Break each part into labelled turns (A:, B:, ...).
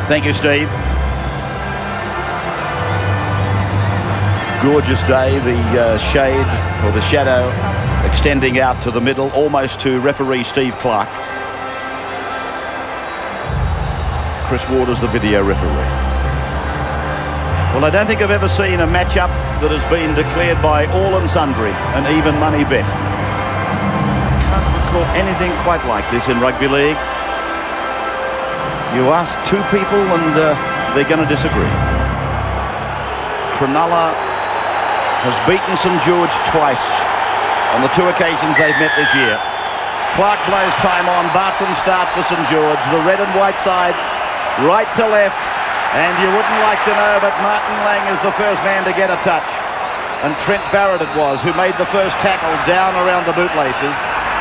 A: Thank you, Steve. Gorgeous day, the shade or the shadow extending out to the middle, almost to referee Steve Clark. Chris Ward is the video referee. Well, I don't think I've ever seen a matchup that has been declared by all and sundry an even money bet. I can't recall anything quite like this in rugby league. You ask two people and they're going to disagree. Cronulla has beaten St. George twice on the two occasions they've met this year. Clark blows time on. Bartram starts for St. George. The red and white side, right to left. And you wouldn't like to know, but Martin Lang is the first man to get a touch. And Trent Barrett it was who made the first tackle down around the bootlaces.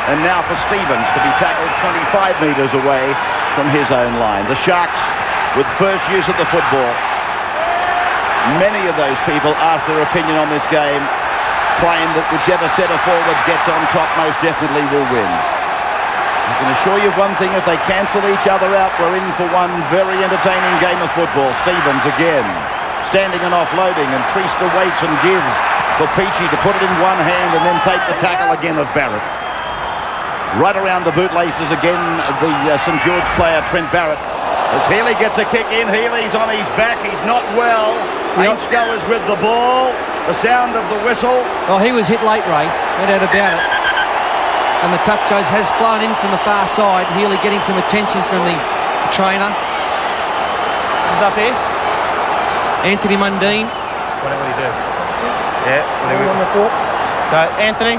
A: And now for Stevens to be tackled 25 metres away from his own line. The Sharks with first use of the football. Many of those people ask their opinion on this game, claim that whichever set of forwards gets on top most definitely will win. I can assure you one thing, if they cancel each other out, we're in for one very entertaining game of football. Stevens again, standing and offloading, and Treaster waits and gives for Peachy to put it in one hand and then take the tackle again of Barrett. Right around the bootlaces again, the St. George player, Trent Barrett. As Healy gets a kick in, Healy's on his back, he's not well. Ainsko is with the ball, the sound of the whistle.
B: Oh, he was hit late, Ray, no doubt about it. And the touch has flown in from the far side. Healy getting some attention from the trainer.
C: Who's up here?
B: Anthony Mundine.
C: Whatever you do. Yeah, whatever. On the court. So, Anthony.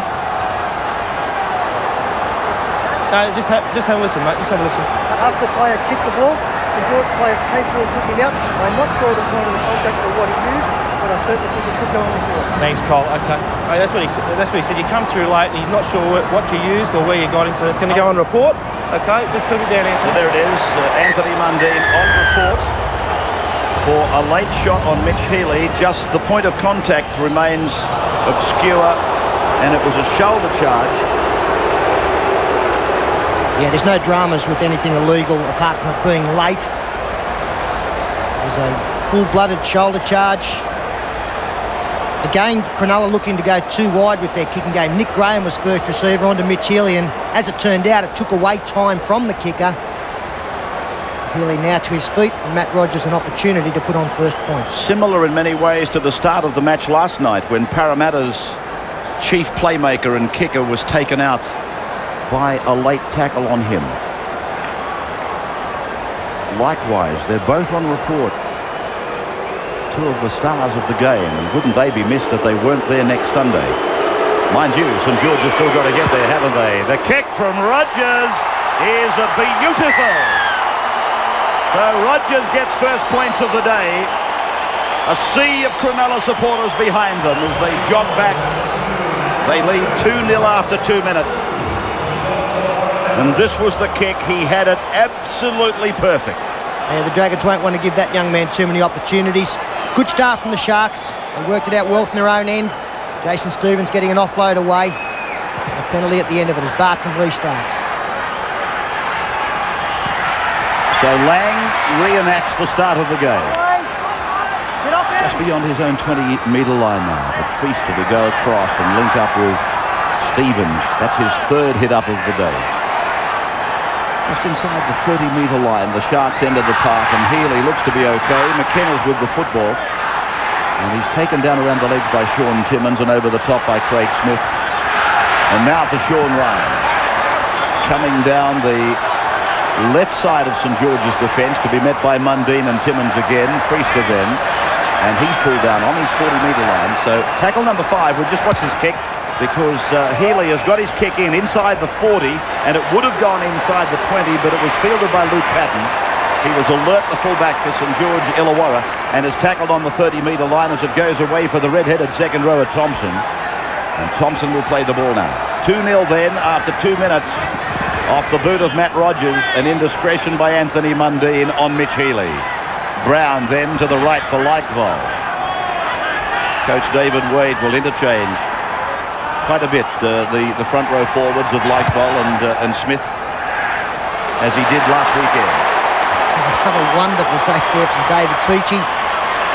C: No, just have a listen, mate. Just have a listen.
D: After the player kicked the ball, St. George player came through and took him out. I'm not sure the point of the contact or what he used, but I certainly think it should go on the court.
C: Thanks, Cole. Okay. Right, that's what he said. That's what he said. You come through late and he's not sure what you used or where you got him, so it's going to go on report. Okay, just put it down, Anthony.
A: Well, there it is. Anthony Mundine on report for a late shot on Mitch Healy. Just the point of contact remains obscure, and it was a shoulder charge.
E: Yeah, there's no dramas with anything illegal apart from it being late. It was a full-blooded shoulder charge. Again, Cronulla looking to go too wide with their kicking game. Nick Graham was first receiver onto Mitch Healy, and as it turned out, it took away time from the kicker. Healy now to his feet, and Matt Rogers an opportunity to put on first points.
A: Similar in many ways to the start of the match last night when Parramatta's chief playmaker and kicker was taken out by a late tackle on him. Likewise, they're both on report. Two of the stars of the game, and wouldn't they be missed if they weren't there next Sunday? Mind you, St. George has still got to get there, haven't they? The kick from Rogers is a beautiful. So Rogers gets first points of the day. A sea of Cronulla supporters behind them as they jog back. They lead 2-0 after 2 minutes. And this was the kick. He had it absolutely perfect.
E: Yeah, the Dragons won't want to give that young man too many opportunities. Good start from the Sharks. They worked it out well from their own end. Jason Stevens getting an offload away. And a penalty at the end of it as Bartram restarts.
A: So Lang reenacts the start of the game. Just beyond his own 20-metre line now for Treaster to go across and link up with Stevens. That's his third hit up of the day. Just inside the 30-metre line, the Sharks end of the park, and Healy looks to be okay. McKenna's with the football, and he's taken down around the legs by Sean Timmins and over the top by Craig Smith. And now for Sean Ryan, coming down the left side of St. George's defence to be met by Mundine and Timmins again. Treaster then, and he's pulled down on his 40-metre line. So tackle number 5, we'll just watch this kick, because Healy has got his kick in inside the 40, and it would have gone inside the 20, but it was fielded by Luke Patton. He was alert, the fullback for St. George Illawarra, and is tackled on the 30-metre line as it goes away for the red-headed second rower Thompson. And Thompson will play the ball now. 2-0 then after 2 minutes off the boot of Matt Rogers. An indiscretion by Anthony Mundine on Mitch Healy. Brown then to the right for Likeville. Coach David Wade will interchange quite a bit the front row forwards of Likeville and Smith, as he did last weekend.
E: Another wonderful take there from David Peachey,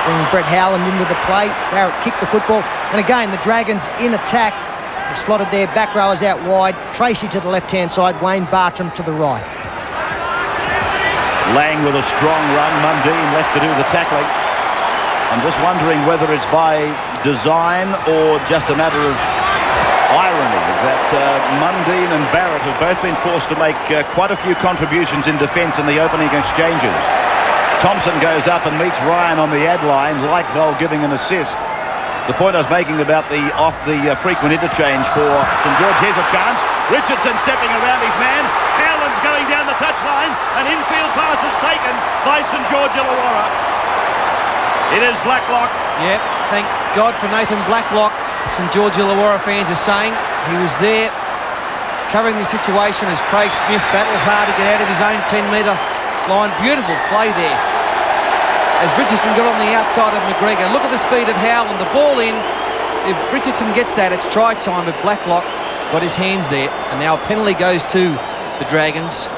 E: bringing Brett Howland into the play. Barrett kicked the football. And again, the Dragons in attack. They've slotted their back rowers out wide. Tracy to the left-hand side, Wayne Bartram to the right.
A: Lang with a strong run. Mundine left to do the tackling. I'm just wondering whether it's by design or just a matter of irony that Mundine and Barrett have both been forced to make quite a few contributions in defence in the opening exchanges. Thompson goes up and meets Ryan on the ad line, Lightwell giving an assist. The point I was making about the frequent interchange for St. George. Here's a chance. Richardson stepping around his man. Howland's going down the touchline. An infield pass is taken by St. George Illawarra. It is Blacklock.
B: Yep, thank God for Nathan Blacklock. St. George Illawarra fans are saying he was there covering the situation as Craig Smith battles hard to get out of his own 10-metre line. Beautiful play there as Richardson got on the outside of McGregor. Look at the speed of Howland. The ball in. If Richardson gets that, it's try time, but Blacklock got his hands there, and now a penalty goes to the Dragons,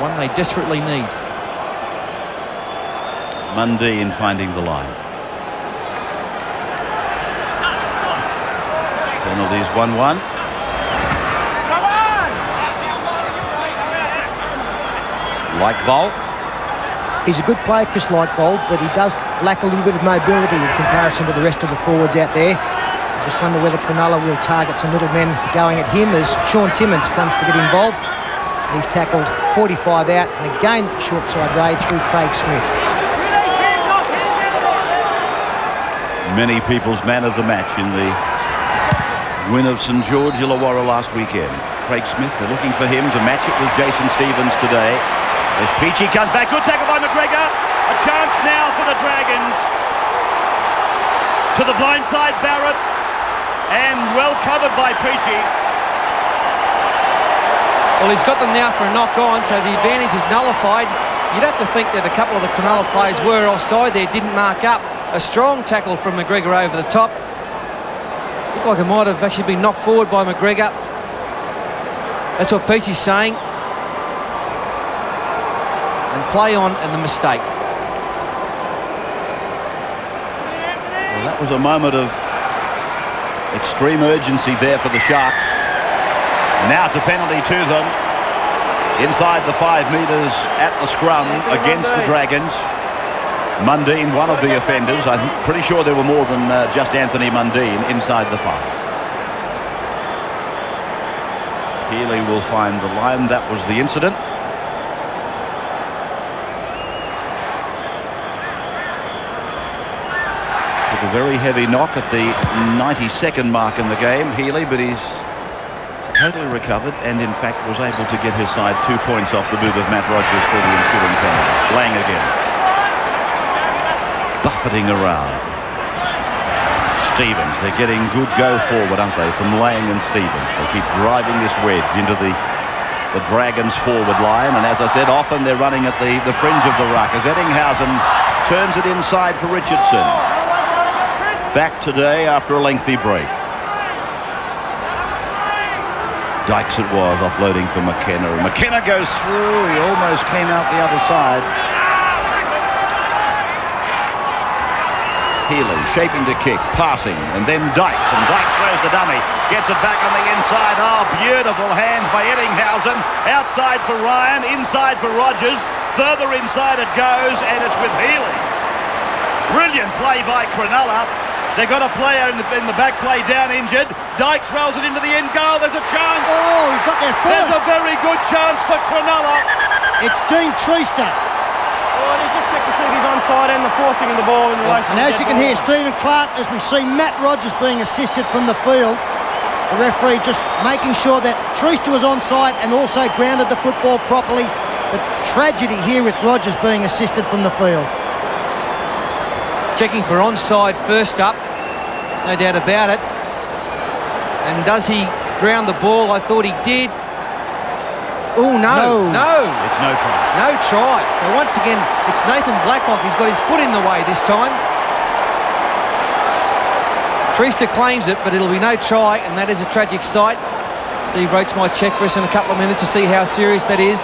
B: one they desperately need.
A: Mundine finding the line. Penalties 1-1. Lightwell.
E: He's a good player, Chris Lightwell, but he does lack a little bit of mobility in comparison to the rest of the forwards out there. I just wonder whether Cronulla will target some little men going at him as Sean Timmins comes to get involved. He's tackled 45 out, and again short side raid through Craig Smith.
A: Many people's man of the match in the win of St. George Illawarra last weekend. Craig Smith, they're looking for him to match it with Jason Stevens today. As Peachey comes back, good tackle by McGregor. A chance now for the Dragons. To the blind side, Barrett. And well covered by Peachey.
B: Well, he's got them now for a knock-on, so the advantage is nullified. You'd have to think that a couple of the Cronulla players were offside there, didn't mark up. A strong tackle from McGregor over the top. Looked like it might have actually been knocked forward by McGregor. That's what Peachey's saying. And play on, and the mistake.
A: Well, that was a moment of extreme urgency there for the Sharks. Now it's a penalty to them. Inside the 5 metres at the scrum against the Dragons. Mundine, one of the offenders. I'm pretty sure there were more than just Anthony Mundine inside the 5. Healy will find the line. That was the incident. Took a very heavy knock at the 92nd mark in the game, Healy, but he's totally recovered and in fact was able to get his side 2 points off the boot of Matt Rogers for the ensuing penalty. Lang again. Buffeting around. Stevens, they're getting good go forward, aren't they, from Lang and Stevens. They keep driving this wedge into the Dragons forward line, and as I said, often they're running at the fringe of the ruck as Ettinghausen turns it inside for Richardson. Back today after a lengthy break. Dykes it was, offloading for McKenna. McKenna goes through, he almost came out the other side. Healy shaping to kick, passing, and then Dykes, and Dykes throws the dummy, gets it back on the inside. Oh, beautiful hands by Ettinghausen. Outside for Ryan, inside for Rogers. Further inside it goes, and it's with Healy. Brilliant play by Cronulla. They've got a player in the back play down injured. Dykes rolls it into the end goal. There's a chance.
E: Oh, he got there first.
A: There's a very good chance for Cronulla.
E: It's Dean Treaster.
C: Well, he just checked to see if he's onside and the forcing of the ball in relation
E: And as you can hear, Stephen Clark, as we see Matt Rogers being assisted from the field, the referee just making sure that Treaster was onside and also grounded the football properly. But tragedy here with Rogers being assisted from the field.
B: Checking for onside first up, no doubt about it. And does he ground the ball? I thought he did. Oh, no.
A: It's no try.
B: No try. So once again, it's Nathan Blacklock. He's got his foot in the way this time. Treaster claims it, but it'll be no try, and that is a tragic sight. Steve Roach might check for us in a couple of minutes to see how serious that is.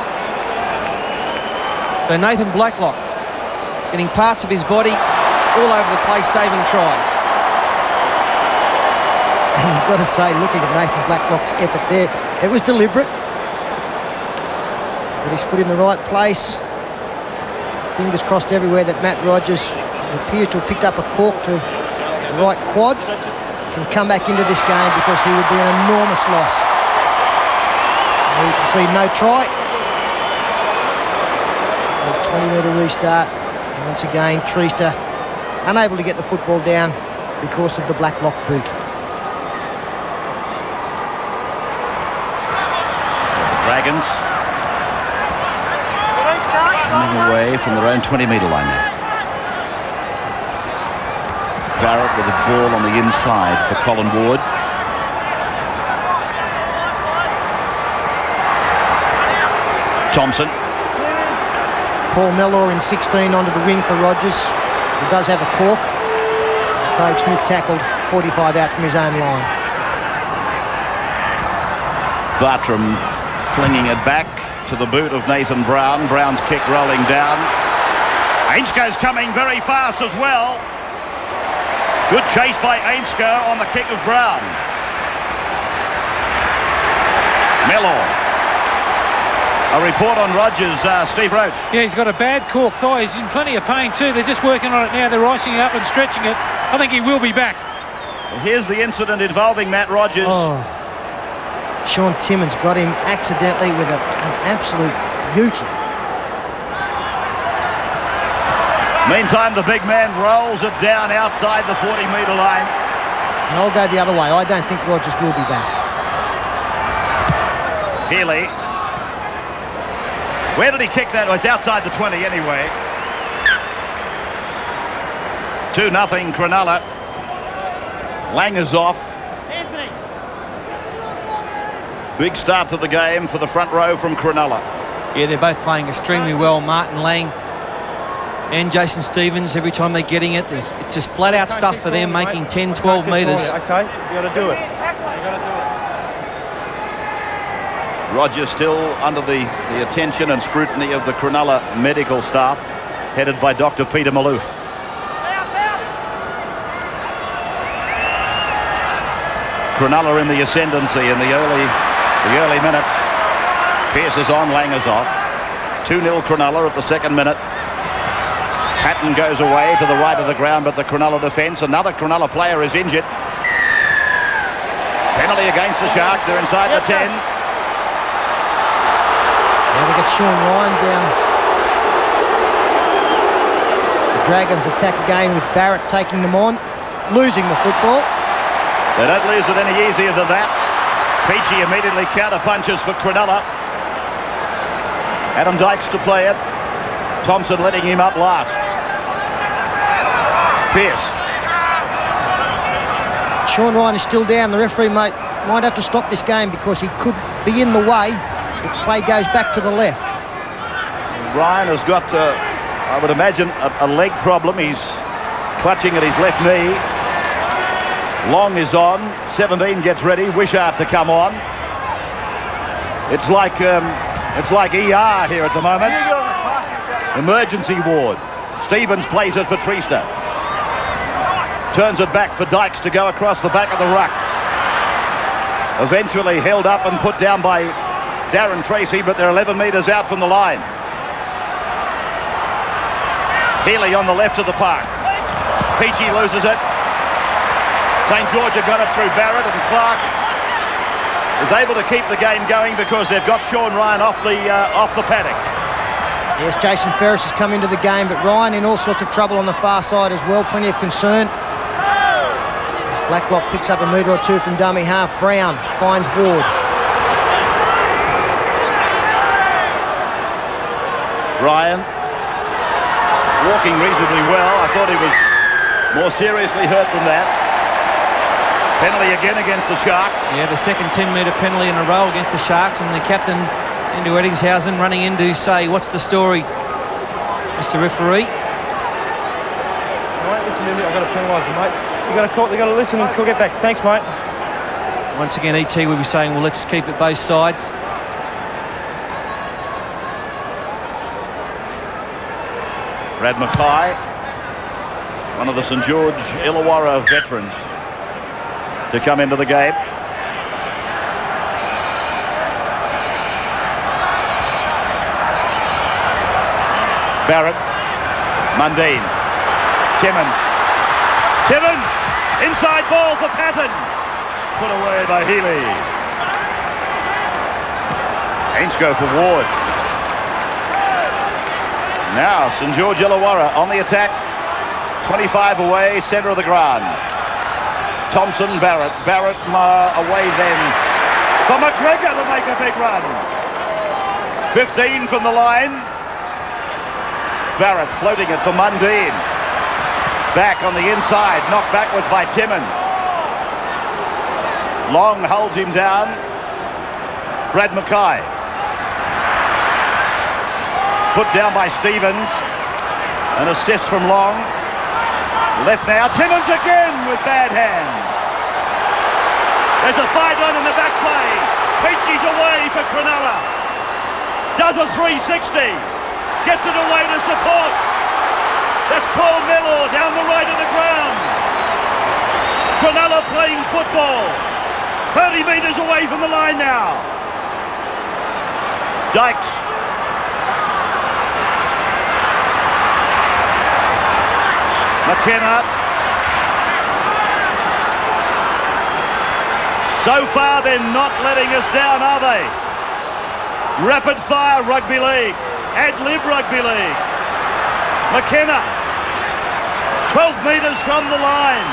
B: So So Nathan Blacklock getting parts of his body all over the place, saving tries.
E: And you've got to say, looking at Nathan Blacklock's effort there, it was deliberate. Got his foot in the right place. Fingers crossed everywhere that Matt Rogers appears to have picked up a cork to the right quad. Can come back into this game because he would be an enormous loss. And you can see no try. A 20-metre restart. And once again, Treaster unable to get the football down because of the Blacklock boot.
A: The Dragons coming away from their own 20-metre line now. Barrett with the ball on the inside for Colin Ward. Thompson.
E: Paul Mellor in 16 onto the wing for Rogers, who does have a cork. Craig Smith tackled 45 out from his own line.
A: Bartram flinging it back to the boot of Nathan Brown. Brown's kick rolling down. Ainsko's coming very fast as well. Good chase by Ainsko on the kick of Brown. Mellor. A report on Rogers, Steve Roach.
F: Yeah, he's got a bad cork thigh. He's in plenty of pain too. They're just working on it now. They're icing it up and stretching it. I think he will be back.
A: Well, here's the incident involving Matt Rogers.
E: Oh, Sean Timmins got him accidentally with an absolute beauty.
A: Meantime, the big man rolls it down outside the 40-metre line.
E: And I'll go the other way. I don't think Rogers will be back.
A: Healy. Where did he kick that? Oh, it's outside the 20 anyway. 2-0 Cronulla. Lang is off. Big start to the game for the front row from Cronulla.
B: Yeah, they're both playing extremely well. Martin Lang and Jason Stevens, every time they're getting it, it's just flat out stuff for them, making 10, 12 metres.
C: Okay, you got to do it.
A: Rogers still under the attention and scrutiny of the Cronulla medical staff, headed by Dr. Peter Maloof. Cronulla in the ascendancy in the early minutes. Pearce is on, Lang is off. 2-0 Cronulla at the second minute. Patton goes away to the right of the ground, but the Cronulla defence. Another Cronulla player is injured. Penalty against the Sharks. They're inside the 10.
E: Now they get Sean Ryan down. The Dragons attack again with Barrett taking them on, losing the football.
A: They don't lose it any easier than that. Peachy immediately counter-punches for Cronulla. Adam Dykes to play it. Thompson letting him up last. Pearce.
E: Sean Ryan is still down. The referee might have to stop this game because he could be in the way if play goes back to the left.
A: Ryan has got, I would imagine, a leg problem. He's clutching at his left knee. Long is on. 17 gets ready. Wishart to come on. It's like ER here at the moment. Emergency ward. Stevens plays it for Treaster. Turns it back for Dykes to go across the back of the ruck. Eventually held up and put down by Darren Tracy, but they're 11 metres out from the line. Healy on the left of the park. Peachy loses it. St. George have got it through Barrett, and Clark is able to keep the game going because they've got Sean Ryan off the paddock.
E: Yes, Jason Ferris has come into the game, but Ryan in all sorts of trouble on the far side as well. Plenty of concern. Blacklock picks up a metre or two from dummy half. Brown finds Ward.
A: Ryan walking reasonably well. I thought he was more seriously hurt than that. Penalty again against the Sharks.
B: Yeah, the second 10-metre penalty in a row against the Sharks, and the captain, Andrew Eddingshausen, running in to say, what's the story, Mr. Referee?
C: Mate, listen to me, I've got to penalise them, mate. They've got to listen and get back. Thanks, mate.
B: Once again, ET will be saying, well, let's keep it both sides.
A: Brad Mackay, one of the St. George Illawarra veterans, to come into the game. Barrett, Mundine, Timmins, inside ball for Patton, put away by Healy. Ainscough for Ward. Now St. George Illawarra on the attack, 25 away, centre of the ground. Thompson, Barrett away then for McGregor to make a big run. 15 from the line. Barrett floating it for Mundine. Back on the inside, knocked backwards by Timmins. Long holds him down. Brad Mackay. Put down by Stevens. An assist from Long. Left now, Timmins again with bad hand. There's a fight on in the back play. Peachy's away for Cronulla. Does a 360. Gets it away to support. That's Paul Mellor down the right of the ground. Cronulla playing football. 30 metres away from the line now. Dykes. McKenna. So far they're not letting us down, are they? Rapid fire rugby league. Ad-lib rugby league. McKenna. 12 metres from the line.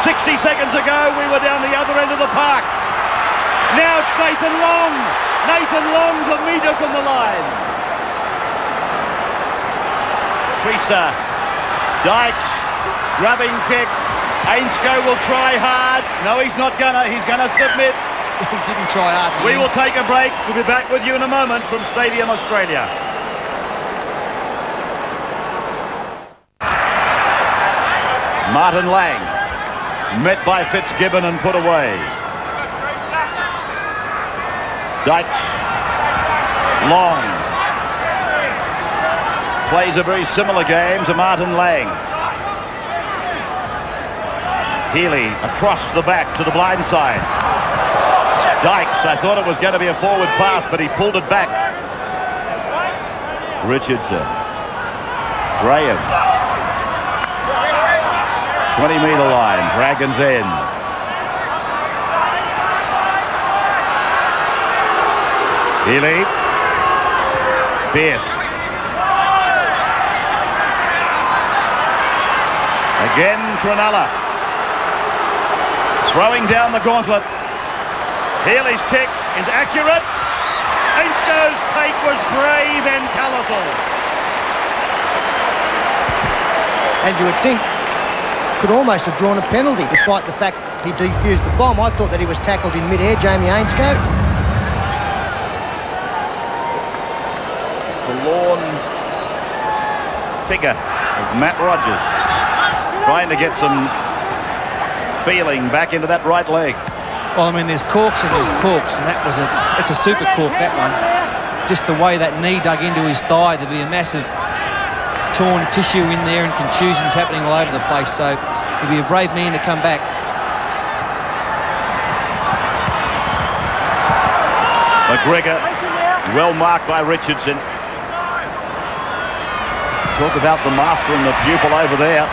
A: 60 seconds ago we were down the other end of the park. Now it's Nathan Long. Nathan Long's a metre from the line. Treester. Dykes. Grubbing kick. Ainscough will try hard. No, he's not gonna. He's gonna submit.
B: He didn't try hard.
A: We will take a break. We'll be back with you in a moment from Stadium Australia. Martin Lang, met by Fitzgibbon and put away. Dykes, Long, plays a very similar game to Martin Lang. Healy across the back to the blind side. Dykes, I thought it was going to be a forward pass, but he pulled it back. Richardson. Graham. 20-metre line, Dragons End. Healy. Pearce. Again, Cronulla. Throwing down the gauntlet. Healy's kick is accurate. Ainscough's take was brave and colourful.
E: And you would think could almost have drawn a penalty despite the fact he defused the bomb. I thought that he was tackled in mid-air, Jamie Ainscough.
A: Forlorn figure of Matt Rogers trying to get some feeling back into that right leg.
B: Well, I mean, there's corks and there's corks, and it's a super cork, that one. Just the way that knee dug into his thigh, there'd be a massive torn tissue in there and contusions happening all over the place, so he'd be a brave man to come back.
A: McGregor, well marked by Richardson. Talk about the master and the pupil over there.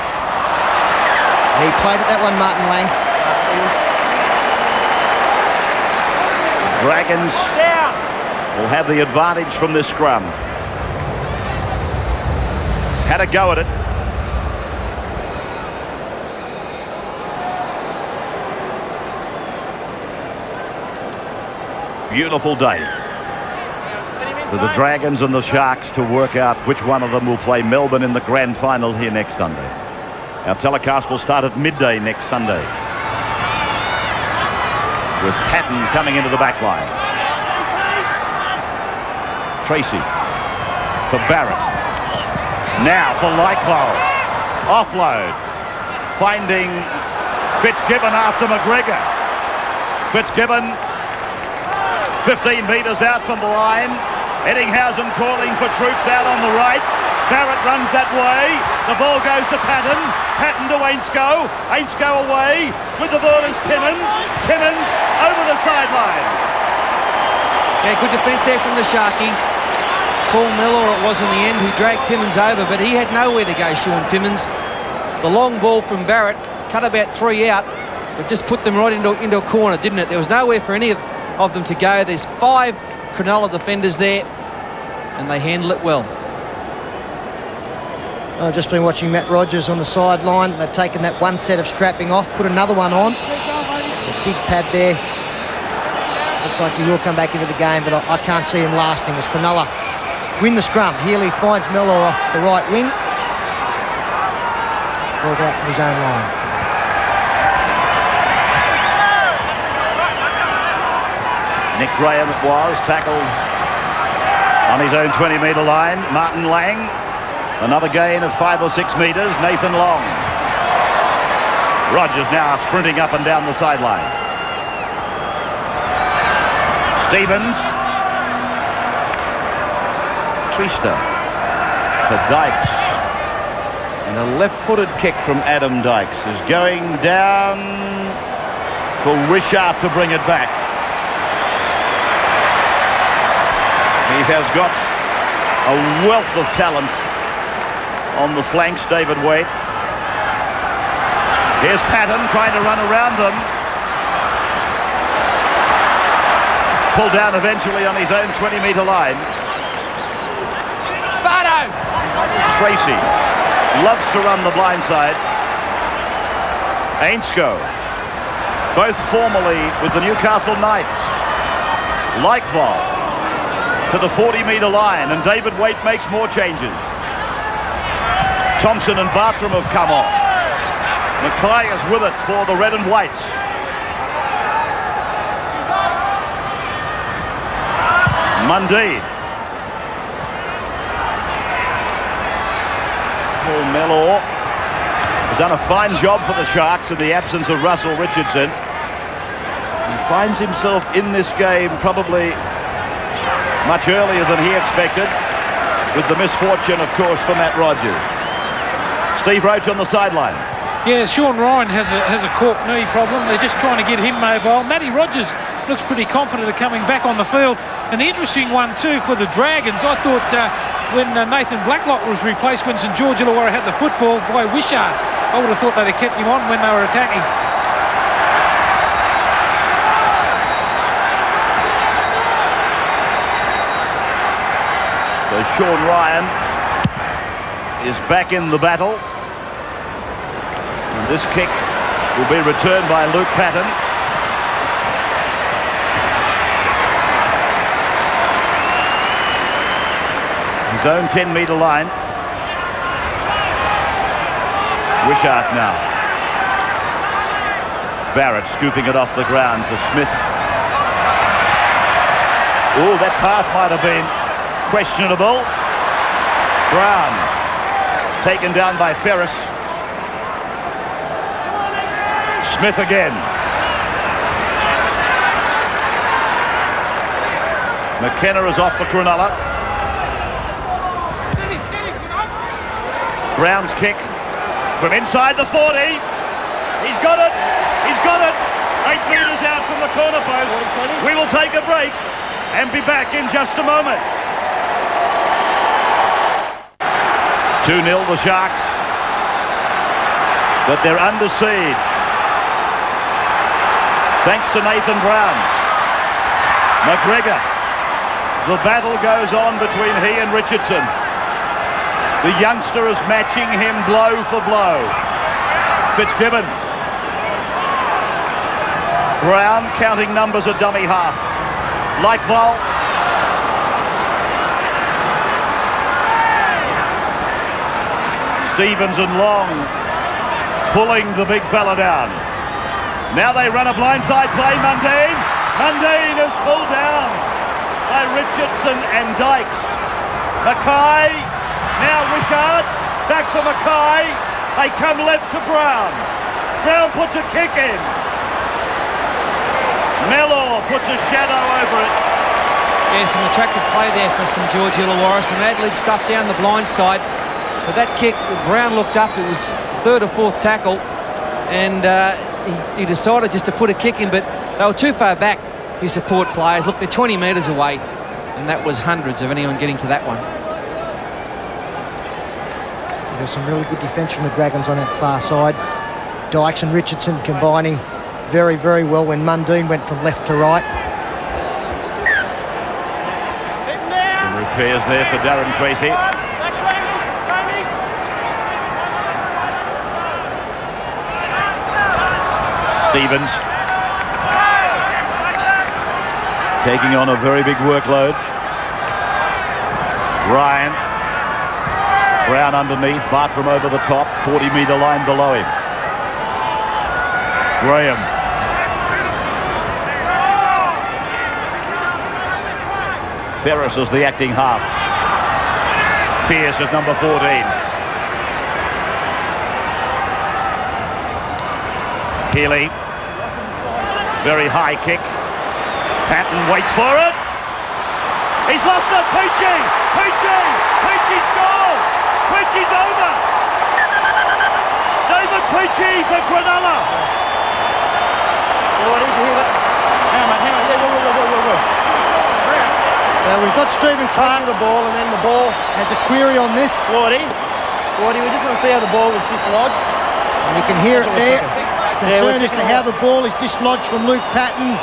E: He played at that one, Martin Lang.
A: Dragons will have the advantage from this scrum. Had a go at it. Beautiful day for the Dragons and the Sharks to work out which one of them will play Melbourne in the grand final here next Sunday. Our telecast will start at midday next Sunday, with Patton coming into the back line. Tracy for Barrett. Now for Lyko. Offload. Finding Fitzgibbon after McGregor. Fitzgibbon 15 metres out from the line. Eddinghausen calling for troops out on the right. Barrett runs that way. The ball goes to Patton. Patton to Ainscough. Ainscough away. With the ball is Timmins. Timmins over the sideline.
B: Yeah, good defence there from the Sharkies. Paul Miller it was in the end who dragged Timmins over, but he had nowhere to go, Sean Timmins. The long ball from Barrett cut about 3 out, but just put them right into a corner, didn't it? There was nowhere for any of them to go. There's 5 Cronulla defenders there, and they handle it well.
E: I've just been watching Matt Rogers on the sideline. They've taken that one set of strapping off, put another one on. The big pad there. Looks like he will come back into the game, but I can't see him lasting as Cronulla win the scrum. Healy finds Mello off the right wing. Balled out from his own line.
A: Nick Graham it was, tackles on his own 20-metre line. Martin Lang, another gain of 5 or 6 metres. Nathan Long. Rogers now sprinting up and down the sideline. Stevens. Trista for Dykes. And a left-footed kick from Adam Dykes is going down for Wishart to bring it back. He has got a wealth of talent on the flanks, David Waite. Here's Patton trying to run around them. Pulled down eventually on his own 20-metre line.
F: Bardo!
A: Tracy loves to run the blind side. Ainscough, both formerly with the Newcastle Knights. Likeville to the 40-metre line, and David Waite makes more changes. Thompson and Bartram have come off. Mackay is with it for the red and whites. Mundy. Paul Mellor has done a fine job for the Sharks in the absence of Russell Richardson. He finds himself in this game probably much earlier than he expected, with the misfortune, of course, for Matt Rogers. Steve Roach on the sideline.
F: Yeah, Sean Ryan has a cork knee problem. They're just trying to get him mobile. Matty Rogers looks pretty confident of coming back on the field. And the interesting one, too, for the Dragons, I thought when Nathan Blacklock was replaced when St. George Illawarra had the football by Wishart, I would have thought they'd have kept him on when they were attacking.
A: So Sean Ryan is back in the battle. And this kick will be returned by Luke Patton. His own 10-metre line. Wishart now. Barrett scooping it off the ground for Smith. Oh, that pass might have been questionable. Brown taken down by Ferris. Smith again. McKenna is off for Cronulla. Brown's kick from inside the 40. He's got it. He's got it. 8 metres out from the corner post. We will take a break and be back in just a moment. 2-0 the Sharks. But they're under siege. Thanks to Nathan Brown. McGregor. The battle goes on between he and Richardson. The youngster is matching him blow for blow. Fitzgibbon. Brown counting numbers a dummy half. Likeville. Stevens and Long pulling the big fella down. Now they run a blindside play. Mundine. Mundine is pulled down by Richardson and Dykes. Mackay. Now Wishart, back for Mackay. They come left to Brown. Brown puts a kick in. Mellor puts a shadow over it.
B: Yeah, some attractive play there from St. George Illawarra. Some ad-lib stuff down the blind side. But that kick, Brown looked up, it was third or fourth tackle, and he decided just to put a kick in, but they were too far back, his support players. Look, they're 20 metres away, and that was hundreds of anyone getting to that one.
E: There's some really good defence from the Dragons on that far side. Dykes and Richardson combining very, very well when Mundine went from left to right.
A: And repairs there for Darren Tracy. Stevens taking on a very big workload. Ryan. Brown underneath, Bartram over the top, 40-metre line below him. Graham. Ferris is the acting half. Pearce is number 14. Healy. Very high kick. Patton waits for it. He's lost it. Peachy! Peachy! Peachy scored! Peachy's over! David Peachy for Cronulla!
E: Well, we've got Stephen Clark.
C: The ball, and then the ball
E: has a query on this.
C: Wardy, we just want to see how the ball was dislodged.
E: And you can hear it there. Concern as to how the ball is dislodged from Luke Patton.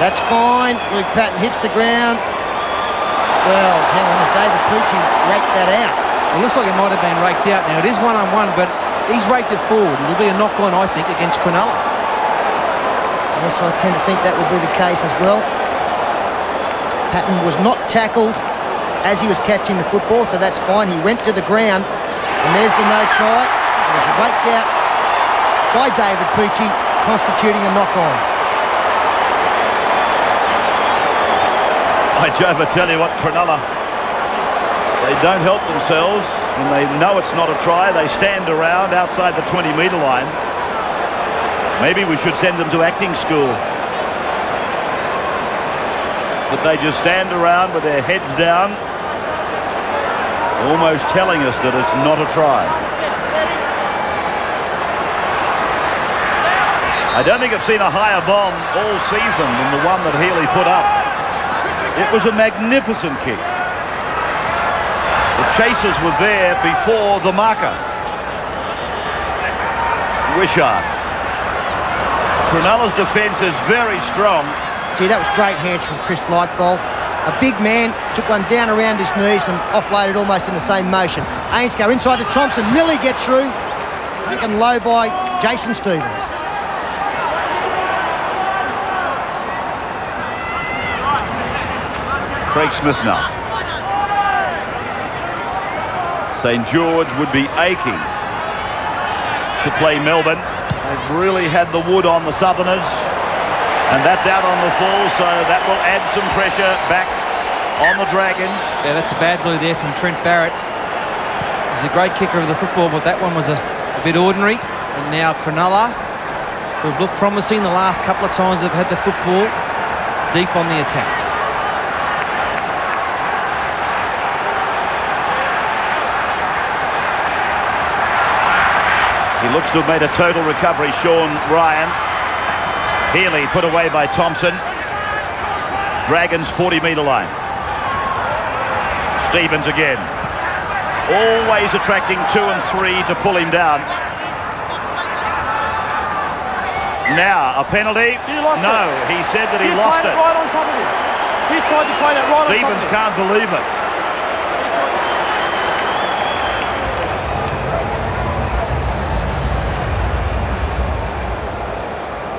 E: That's fine. Luke Patton hits the ground. Well, hang on, David Peachy raked that out.
B: It looks like it might have been raked out now. It is one-on-one, but he's raked it forward. It'll be a knock-on, I think, against Cronulla.
E: Yes, I tend to think that would be the case as well. Patton was not tackled as he was catching the football, so that's fine. He went to the ground, and there's the no try. It was raked out by David Peachy, constituting a knock-on.
A: I Jova tell you what, Cronulla, they don't help themselves. When they know it's not a try, they stand around outside the 20-metre line. Maybe we should send them to acting school. But they just stand around with their heads down, almost telling us that it's not a try. I don't think I've seen a higher bomb all season than the one that Healy put up. It was a magnificent kick. The chasers were there before the marker. Wishart. Cronulla's defence is very strong.
E: Gee, that was great hands from Chris Blightfold. A big man took one down around his knees and offloaded almost in the same motion. Ainscough inside to Thompson. Millie gets through. Taken low by Jason Stevens.
A: Craig Smith now. St. George would be aching to play Melbourne. They've really had the wood on the Southerners, and that's out on the full, so that will add some pressure back on the Dragons.
B: Yeah, that's a bad blue there from Trent Barrett. He's a great kicker of the football, but that one was a bit ordinary. And now Cronulla, who've looked promising the last couple of times they've had the football, deep on the attack.
A: He looks to have made a total recovery, Sean Ryan. Healy put away by Thompson. Dragons 40-metre line. Stevens again. Always attracting 2 and 3 to pull him down. Now, a penalty? No, he said that he lost it.
C: Right on top of him. He tried to play that right on top of him.
A: Stevens can't believe it.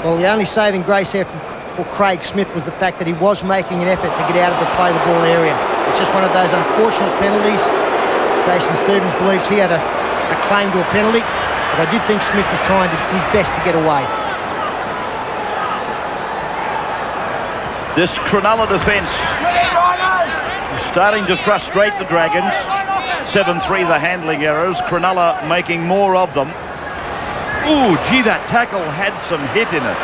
E: Well, the only saving grace there for Craig Smith was the fact that he was making an effort to get out of the play the ball area. It's just one of those unfortunate penalties. Jason Stevens believes he had a claim to a penalty, but I did think Smith was trying his best to get away.
A: This Cronulla defence is starting to frustrate the Dragons. 7-3 the handling errors. Cronulla making more of them. Ooh, gee, that tackle had some hit in it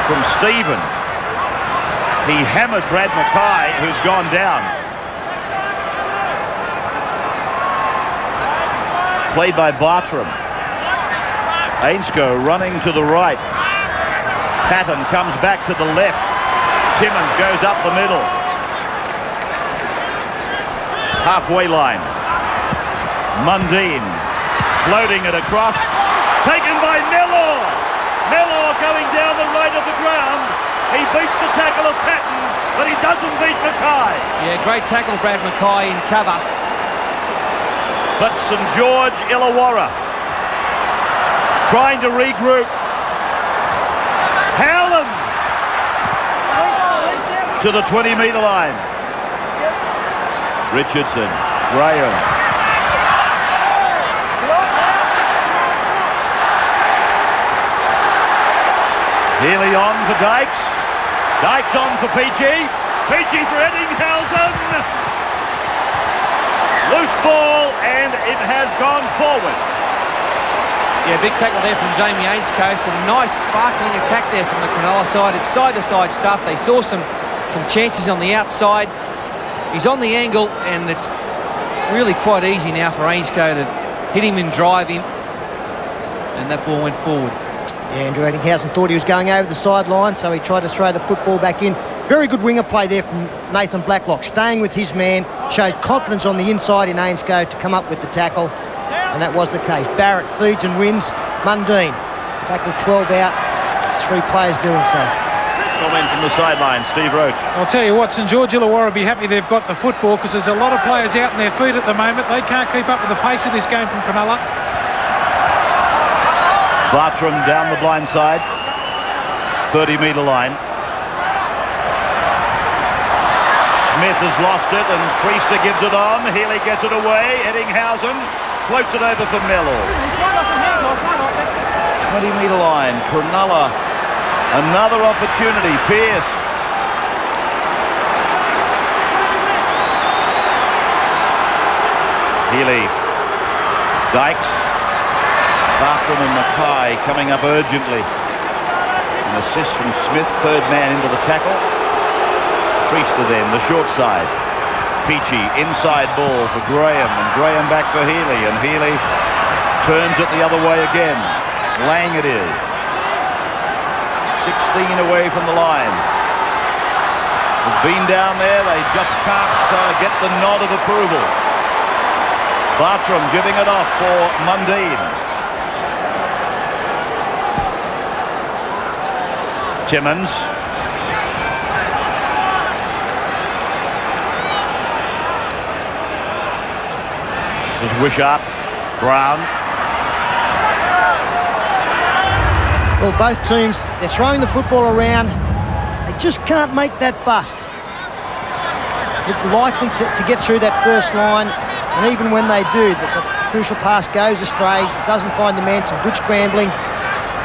A: from Stevens. He hammered Brad Mackay, who's gone down. Played by Bartram. Ainscough running to the right. Patton comes back to the left. Timmins goes up the middle. Halfway line. Mundine floating it across. Taken by Mellor. Mellor going down the right of the ground. He beats the tackle of Patton, but he doesn't beat Mackay.
B: Yeah, great tackle, Brad Mackay in cover.
A: But St.George Illawarra trying to regroup. Howland to the 20-metre line. Richardson, Graham. Healy on for Dykes. Dykes on for Peachy. Peachy for Eddinghausen. Loose ball, and it has gone forward.
B: Yeah, big tackle there from Jamie Ainscough. Some nice sparkling attack there from the Cronulla side. It's side-to-side stuff. They saw some chances on the outside. He's on the angle, and it's really quite easy now for Ainscough to hit him and drive him. And that ball went forward.
E: Yeah, Andrew Eddinghausen thought he was going over the sideline, so he tried to throw the football back in. Very good winger play there from Nathan Blacklock, staying with his man, showed confidence on the inside in Ainscough to come up with the tackle, and that was the case. Barrett feeds and wins. Mundine tackled 12 out, 3 players doing so.
A: Comment from the sideline, Steve Roach.
F: I'll tell you what, St George Illawarra will be happy they've got the football, because there's a lot of players out on their feet at the moment. They can't keep up with the pace of this game from Cronulla.
A: Bartram down the blind side. 30-metre line. Smith has lost it, and Treaster gives it on. Healy gets it away. Eddinghausen floats it over for Mellor. 20-metre line. Cronulla. Another opportunity. Pearce. Healy. Dykes. Bartram and Mackay coming up urgently. An assist from Smith, third man into the tackle. Treaster then, the short side. Peachy, inside ball for Graham, and Graham back for Healy, and Healy turns it the other way again. Lang it is. 16 away from the line. They've been down there, they just can't get the nod of approval. Bartram giving it off for Mundine. Timmins. This is Wishart. Brown.
E: Well, both teams, they're throwing the football around. They just can't make that bust. Look likely to get through that first line, and even when they do, the crucial pass goes astray, doesn't find the man, some good scrambling.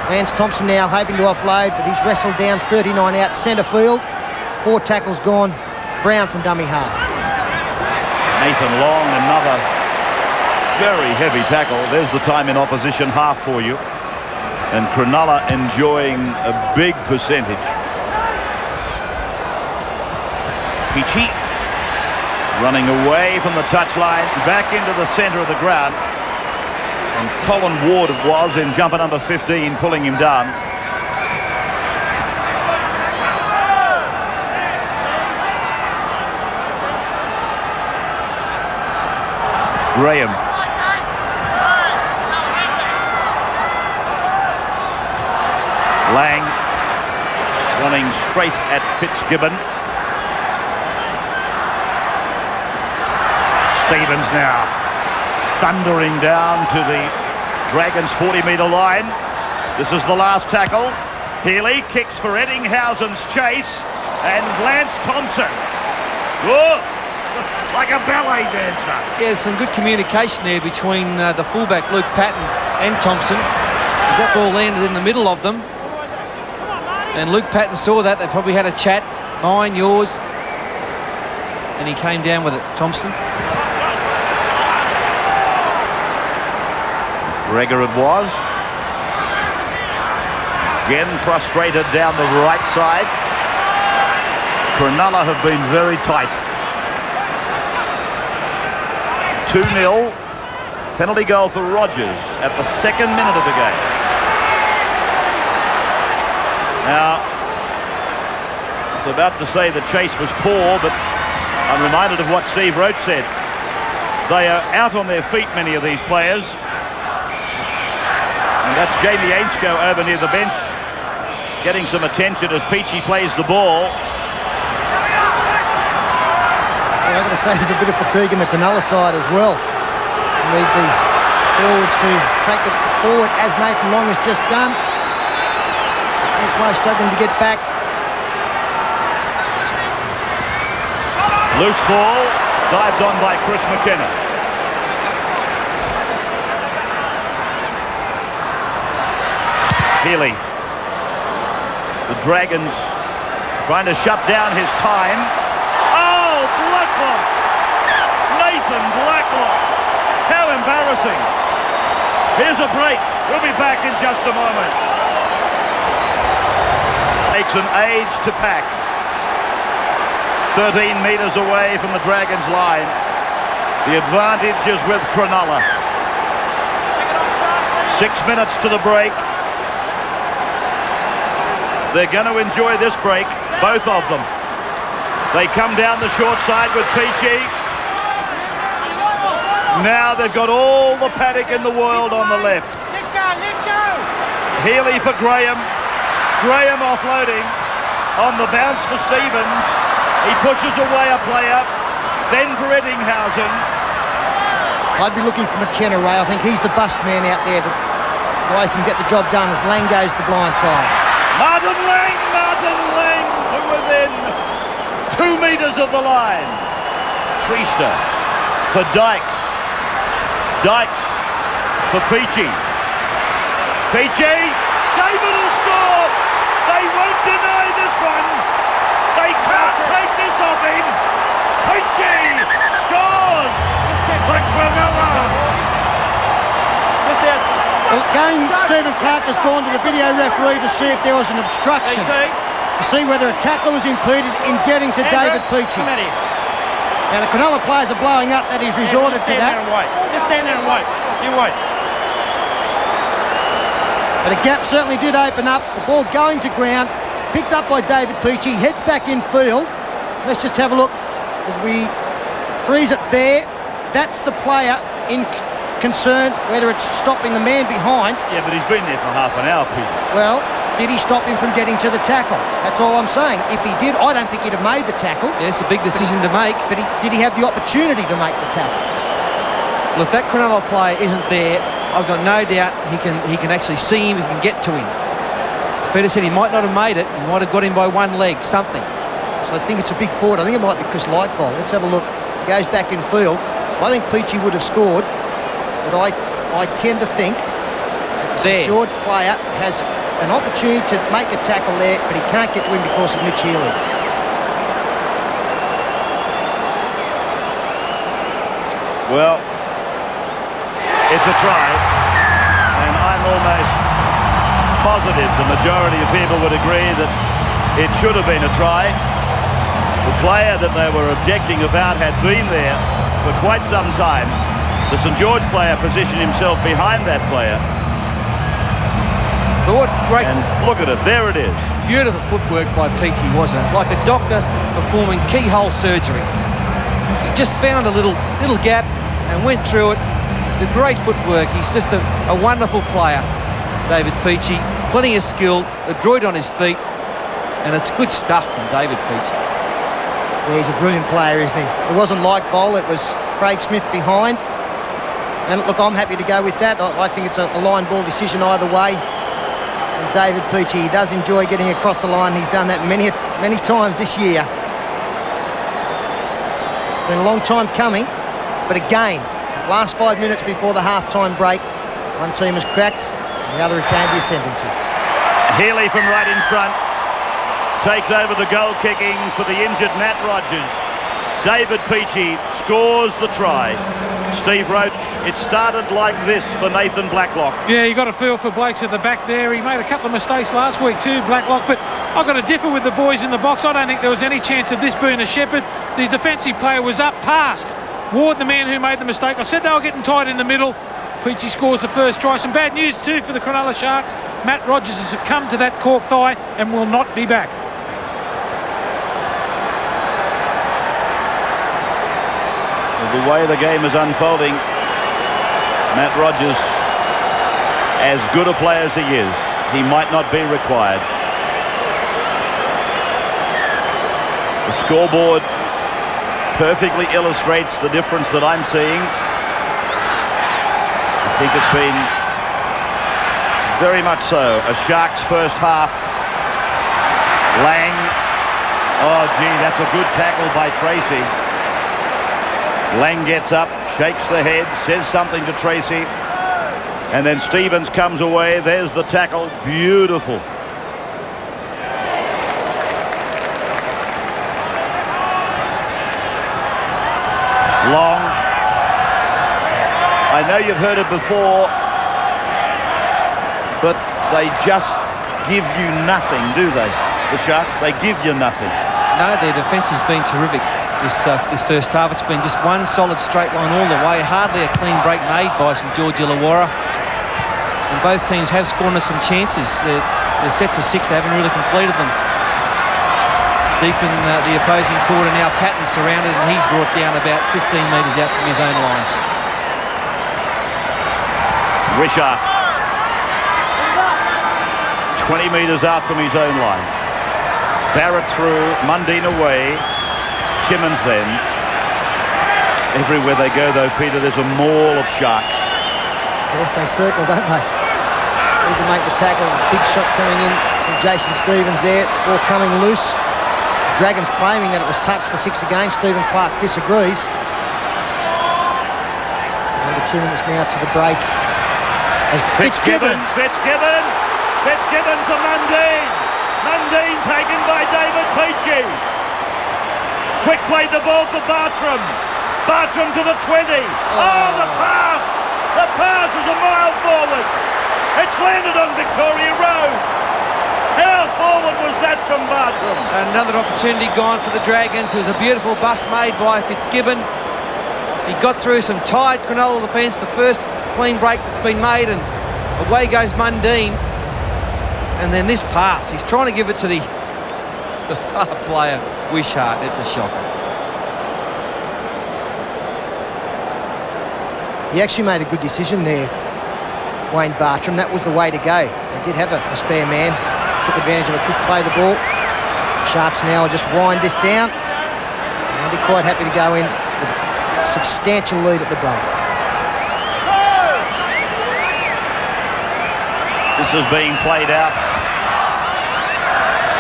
E: Lance Thompson now hoping to offload, but he's wrestled down 39 out centre field. 4 tackles gone. Brown from dummy half.
A: Nathan Long, another very heavy tackle. There's the time in opposition half for you. And Cronulla enjoying a big percentage. Peachy running away from the touchline, back into the centre of the ground. And Colin Ward it was in jumper number 15, pulling him down. Graham. Lang running straight at Fitzgibbon. Stevens now thundering down to the Dragons' 40-metre line. This is the last tackle. Healy kicks for Eddinghausen's chase, and Lance Thompson. Whoa! Like a ballet dancer.
B: Yeah, there's some good communication there between the fullback Luke Patton and Thompson. That ball landed in the middle of them, and Luke Patton saw that. They probably had a chat. Mine, yours, and he came down with it. Thompson.
A: Gregor it was. Again frustrated down the right side. Cronulla have been very tight. 2-0. Penalty goal for Rogers at the 2nd minute of the game. Now, I was about to say the chase was poor, but I'm reminded of what Steve Roach said. They are out on their feet, many of these players. And that's Jamie Ainscough over near the bench, getting some attention as Peachy plays the ball.
E: Yeah, I've got to say there's a bit of fatigue in the Cronulla side as well. Need the forwards to take it forward as Nathan Long has just done. Player struggling to get back.
A: Loose ball, dived on by Chris McKenna. Healy. The Dragons trying to shut down his time. Oh, Blacklock! Nathan Blacklock! How embarrassing. Here's a break. We'll be back in just a moment. Takes an age to pack. 13 metres away from the Dragons' line. The advantage is with Cronulla. 6 minutes to the break. They're going to enjoy this break, both of them. They come down the short side with Peachy. Now they've got all the paddock in the world on the left. Healy for Graham. Graham offloading on the bounce for Stevens. He pushes away a player. Then for Eddinghausen.
E: I'd be looking for McKenna, Ray. I think he's the bust man out there. The guy can get the job done as Lang goes to the blind side.
A: Martin Lang to within 2 metres of the line. Treaster for Dykes. Dykes for Peachy. Peachy, David will score. They won't deny this one. They can't take this off him. Peachy scores for Cronulla.
E: Well, again, Stephen Clark has gone to the video referee to see if there was an obstruction, to see whether a tackle was impeded in getting to David Peachy. Now the Cronulla players are blowing up that he's resorted to that.
C: Just stand there and wait. You wait.
E: But a gap certainly did open up. The ball going to ground, picked up by David Peachy, heads back in field. Let's just have a look as we freeze it there. That's the player in concern, whether it's stopping the man behind.
A: Yeah, but he's been there for half an hour, Peter.
E: Well, did he stop him from getting to the tackle? That's all I'm saying. If he did, I don't think he'd have made the tackle.
B: Yeah, it's a big decision to make.
E: But did he have the opportunity to make the tackle?
B: Well, if that Cronulla player isn't there, I've got no doubt he can actually see him, he can get to him. Peter said he might not have made it, he might have got him by one leg, something.
E: So I think it's a big forward. I think it might be Chris Lightfold. Let's have a look. Goes back in field. I think Peachy would have scored, but I tend to think that the St. George player has an opportunity to make a tackle there, but he can't get to him because of Mitch Healy.
A: Well, it's a try, and I'm almost positive the majority of people would agree that it should have been a try. The player that they were objecting about had been there for quite some time. The St. George player positioned himself behind that player.
B: But what great...
A: And look at it, there it is.
B: Beautiful footwork by Peachy, wasn't it? Like a doctor performing keyhole surgery. He just found a little gap and went through it. The great footwork. He's just a wonderful player, David Peachy. Plenty of skill, adroit on his feet, and it's good stuff from David Peachy.
E: Yeah, he's a brilliant player, isn't he? It wasn't Lightfold, it was Craig Smith behind. And look, I'm happy to go with that. I think it's a line ball decision either way. And David Peachy, he does enjoy getting across the line. He's done that many times this year. It's been a long time coming, but again, last 5 minutes before the half-time break, one team has cracked, and the other is going to the ascendancy.
A: Healy from right in front takes over the goal kicking for the injured Matt Rogers. David Peachy scores the try. Steve Roach, it started like this for Nathan Blacklock.
F: Yeah, you got a feel for Blakes at the back there. He made a couple of mistakes last week too, Blacklock, but I've got to differ with the boys in the box. I don't think there was any chance of this being a shepherd. The defensive player was up past Ward, the man who made the mistake. I said they were getting tight in the middle. Peachy scores the first try. Some bad news too for the Cronulla Sharks. Matt Rogers has succumbed to that cork thigh and will not be back.
A: The way the game is unfolding, Matt Rogers, as good a player as he is, he might not be required. The scoreboard perfectly illustrates the difference that I'm seeing. I think it's been very much so a Sharks first half. Lang, oh gee, that's a good tackle by Tracy. Lang gets up, shakes the head, says something to Tracy, and then Stevens comes away. There's the tackle, beautiful. Long. I know you've heard it before, but they just give you nothing, do they? The Sharks, they give you nothing.
B: No, their defence has been terrific this first half. It's been just one solid straight line all the way. Hardly a clean break made by St.George Illawarra. And both teams have scored us some chances. Their sets of 6, they haven't really completed them. Deep in the opposing quarter now, Patton surrounded, and he's brought down about 15 metres out from his own line.
A: Wishart, 20 metres out from his own line. Barrett through, Mundine away, Timmins then. Everywhere they go though, Peter, there's a maul of Sharks.
E: Yes, they circle, don't they? Need to make the tackle. Big shot coming in from Jason Stevens there. Ball coming loose. Dragons claiming that it was touched for 6 again. Stephen Clark disagrees. Under 2 minutes now to the break. As
A: Fitzgibbon to Mundine. Mundine taken by David Peachy. Quick played the ball for Bartram. Bartram to the 20. Oh, the pass! The pass is a mile forward. It's landed on Victoria Road. How forward was that from Bartram?
B: Another opportunity gone for the Dragons. It was a beautiful bust made by Fitzgibbon. He got through some tight Cronulla defence, the first clean break that's been made, and away goes Mundine. And then this pass, he's trying to give it to the far player, Wishart. It's a shocker.
E: He actually made a good decision there, Wayne Bartram. That was the way to go. They did have a spare man. Took advantage of a quick play of the ball. Sharks now will just wind this down. They'll be quite happy to go in with a substantial lead at the break.
A: This is being played out,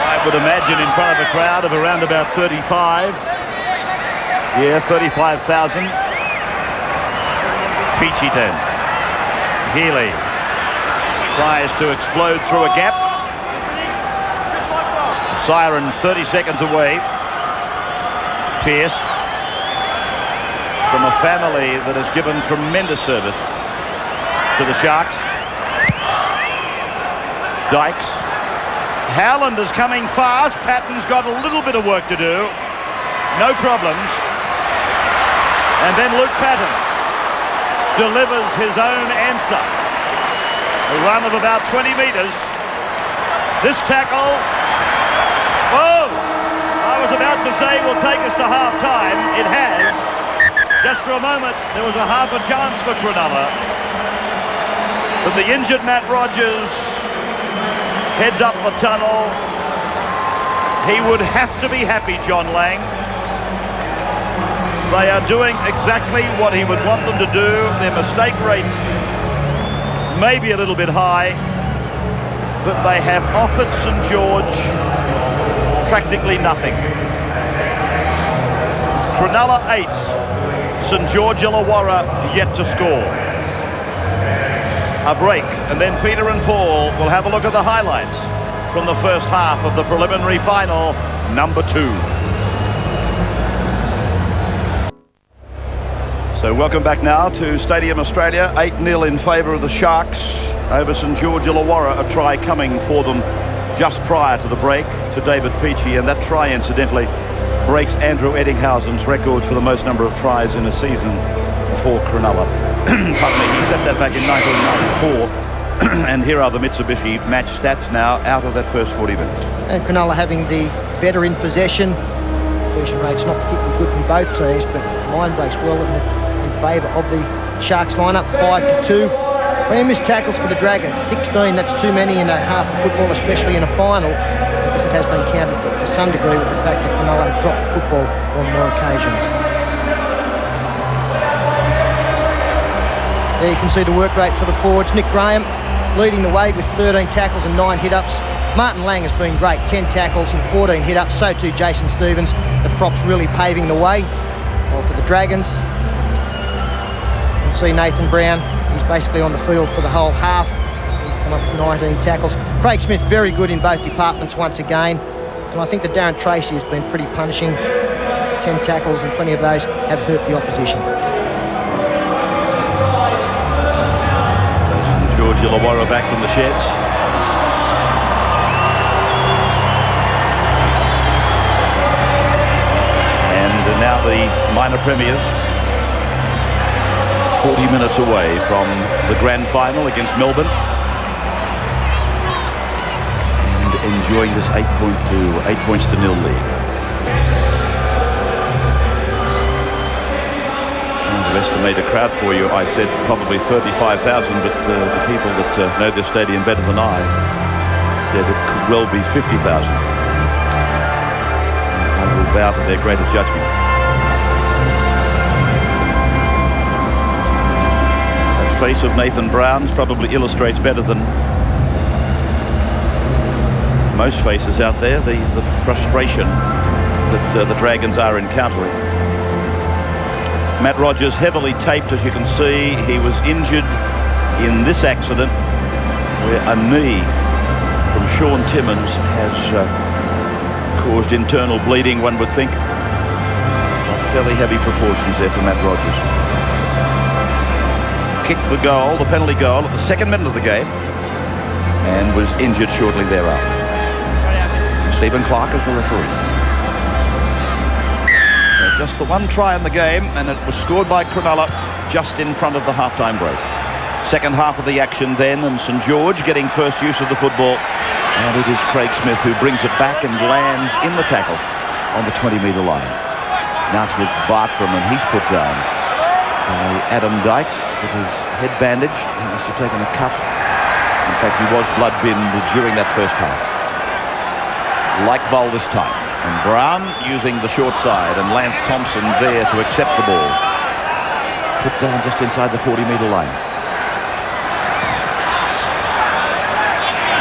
A: I would imagine, in front of a crowd of around about 35. Yeah, 35,000. Peachy then. Healy tries to explode through a gap. Siren 30 seconds away. Pearce, from a family that has given tremendous service to the Sharks. Dykes. Howland is coming fast. Patton's got a little bit of work to do. No problems. And then Luke Patton delivers his own answer. A run of about 20 metres. This tackle. Oh! I was about to say will take us to half-time. It has. Just for a moment, there was a half a chance for Cronulla. But the injured Matt Rogers heads up the tunnel. He would have to be happy, John Lang. They are doing exactly what he would want them to do. Their mistake rates may be a little bit high, but they have offered St. George practically nothing. Cronulla 8, St. George Illawarra yet to score. A break, and then Peter and Paul will have a look at the highlights from the first half of the preliminary final, number 2. So welcome back now to Stadium Australia. 8-0 in favour of the Sharks over St. George Illawarra. A try coming for them just prior to the break to David Peachy, and that try incidentally breaks Andrew Eddinghausen's record for the most number of tries in a season for Cronulla. Pardon me, he set that back in 1994. And here are the Mitsubishi match stats now out of that first 40 minutes.
E: And Cronulla having the better in possession. Possession rate's not particularly good from both teams, but line breaks well in favour of the Sharks lineup, 5-2. When he missed tackles for the Dragons, 16. That's too many in a half of football, especially in a final, because it has been counted to some degree with the fact that Cronulla have dropped the football on more occasions. There you can see the work rate for the forwards. Nick Graham leading the way with 13 tackles and 9 hit-ups. Martin Lang has been great, 10 tackles and 14 hit-ups. So too Jason Stevens. The props really paving the way. Well, for the Dragons, you can see Nathan Brown. He's basically on the field for the whole half. He come up with 19 tackles. Craig Smith very good in both departments once again. And I think that Darren Tracy has been pretty punishing. 10 tackles and plenty of those have hurt the opposition.
A: St.George Illawarra back from the sheds. And now the minor premiers, 40 minutes away from the grand final against Melbourne. And enjoying this 8 points to nil lead. To estimate a crowd for you, I said probably 35,000, but the people that know this stadium better than I said it could well be 50,000. I will bow to their greater judgment. That face of Nathan Brown's probably illustrates better than most faces out there the frustration that the Dragons are encountering. Matt Rogers heavily taped, as you can see. He was injured in this accident where a knee from Sean Timmins has caused internal bleeding, one would think. Of fairly heavy proportions there for Matt Rogers. Kicked the goal, the penalty goal, at the second minute of the game and was injured shortly thereafter. Stephen Clark is the referee. Just the one try in the game, and it was scored by Cronulla just in front of the half-time break. Second half of the action then, and St. George getting first use of the football. And it is Craig Smith who brings it back and lands in the tackle on the 20-metre line. Now it's with Bartram, and he's put down by Adam Dykes with his head bandaged. He must have taken a cut. In fact, he was blood-binned during that first half. Like Vol this time. And Brown using the short side, and Lance Thompson there to accept the ball. Put down just inside the 40-metre line.